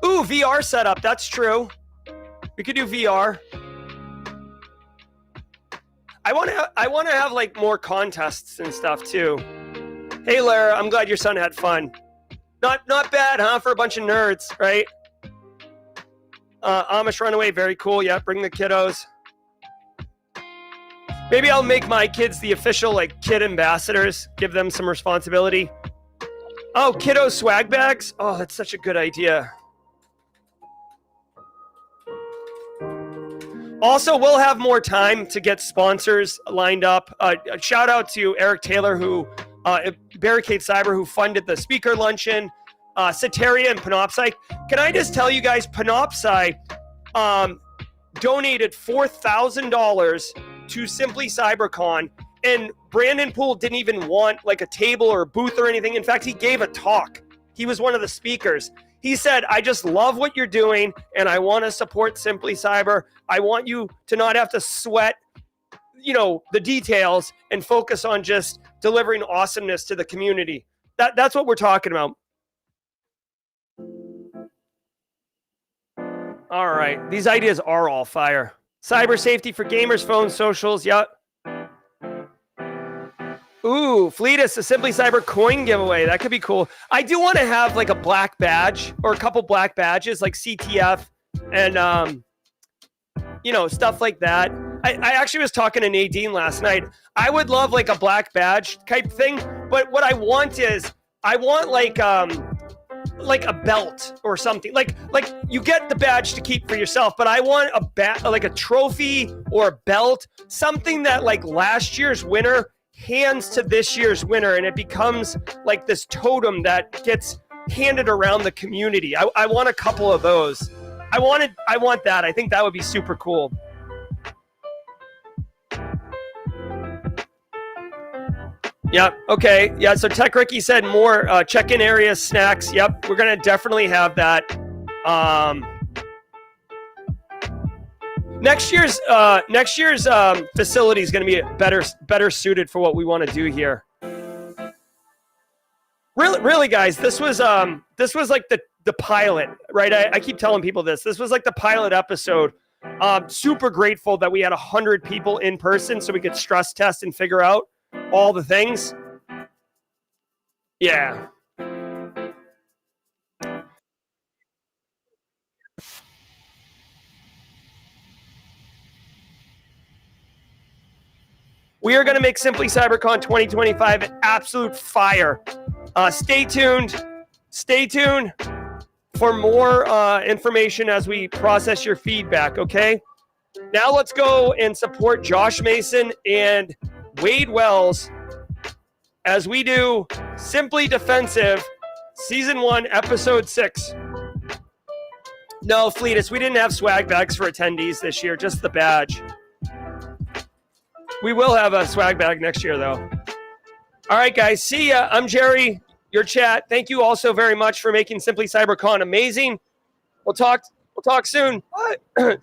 Ooh, VR setup. That's true. We could do VR. I want to have like more contests and stuff too. Hey, Lara, I'm glad your son had fun. Not bad, huh? For a bunch of nerds, right? Amish Runaway, very cool. Yeah, bring the kiddos. Maybe I'll make my kids the official like kid ambassadors. Give them some responsibility. Oh, kiddo swag bags. Oh, that's such a good idea. Also, we'll have more time to get sponsors lined up. A shout out to Eric Taylor, who Barricade Cyber, who funded the speaker luncheon. Ceteria and Panoptcy. Can I just tell you guys, Panoptcy donated $4,000 to Simply CyberCon, and Brandon Poole didn't even want like a table or a booth or anything. In fact, he gave a talk. He was one of the speakers. He said, I just love what you're doing, and I want to support Simply Cyber. I want you to not have to sweat, the details and focus on just delivering awesomeness to the community. That's what we're talking about. All right. These ideas are all fire. Cyber safety for gamers, phones, socials. Yep. Ooh, Fleetus, a Simply Cyber coin giveaway. That could be cool. I do want to have like a black badge or a couple black badges like CTF and, stuff like that. I actually was talking to Nadine last night. I would love like a black badge type thing. But what I want is like a belt or something. Like you get the badge to keep for yourself, but I want like a trophy or a belt, something that like last year's winner hands to this year's winner, and it becomes like this totem that gets handed around the community. I want a couple of those. I want that. I think that would be super cool. Yep. Okay. Yeah. So Tech Ricky said more check-in areas, snacks. Yep. We're gonna definitely have that. Next year's facility is gonna be better suited for what we want to do here. Really, guys, this was like the pilot, right? I keep telling people this. This was like the pilot episode. Super grateful that we had 100 people in person so we could stress test and figure out all the things. Yeah. We are going to make Simply CyberCon 2025 an absolute fire. Stay tuned. Stay tuned for more information as we process your feedback, okay? Now let's go and support Josh Mason and Wade Wells as we do Simply Defensive Season 1, Episode 6. No, Fleetus, we didn't have swag bags for attendees this year, just the badge. We will have a swag bag next year, though. All right, guys. See ya. I'm Jerry, your chat. Thank you all so very much for making Simply CyberCon amazing. We'll talk soon. Bye.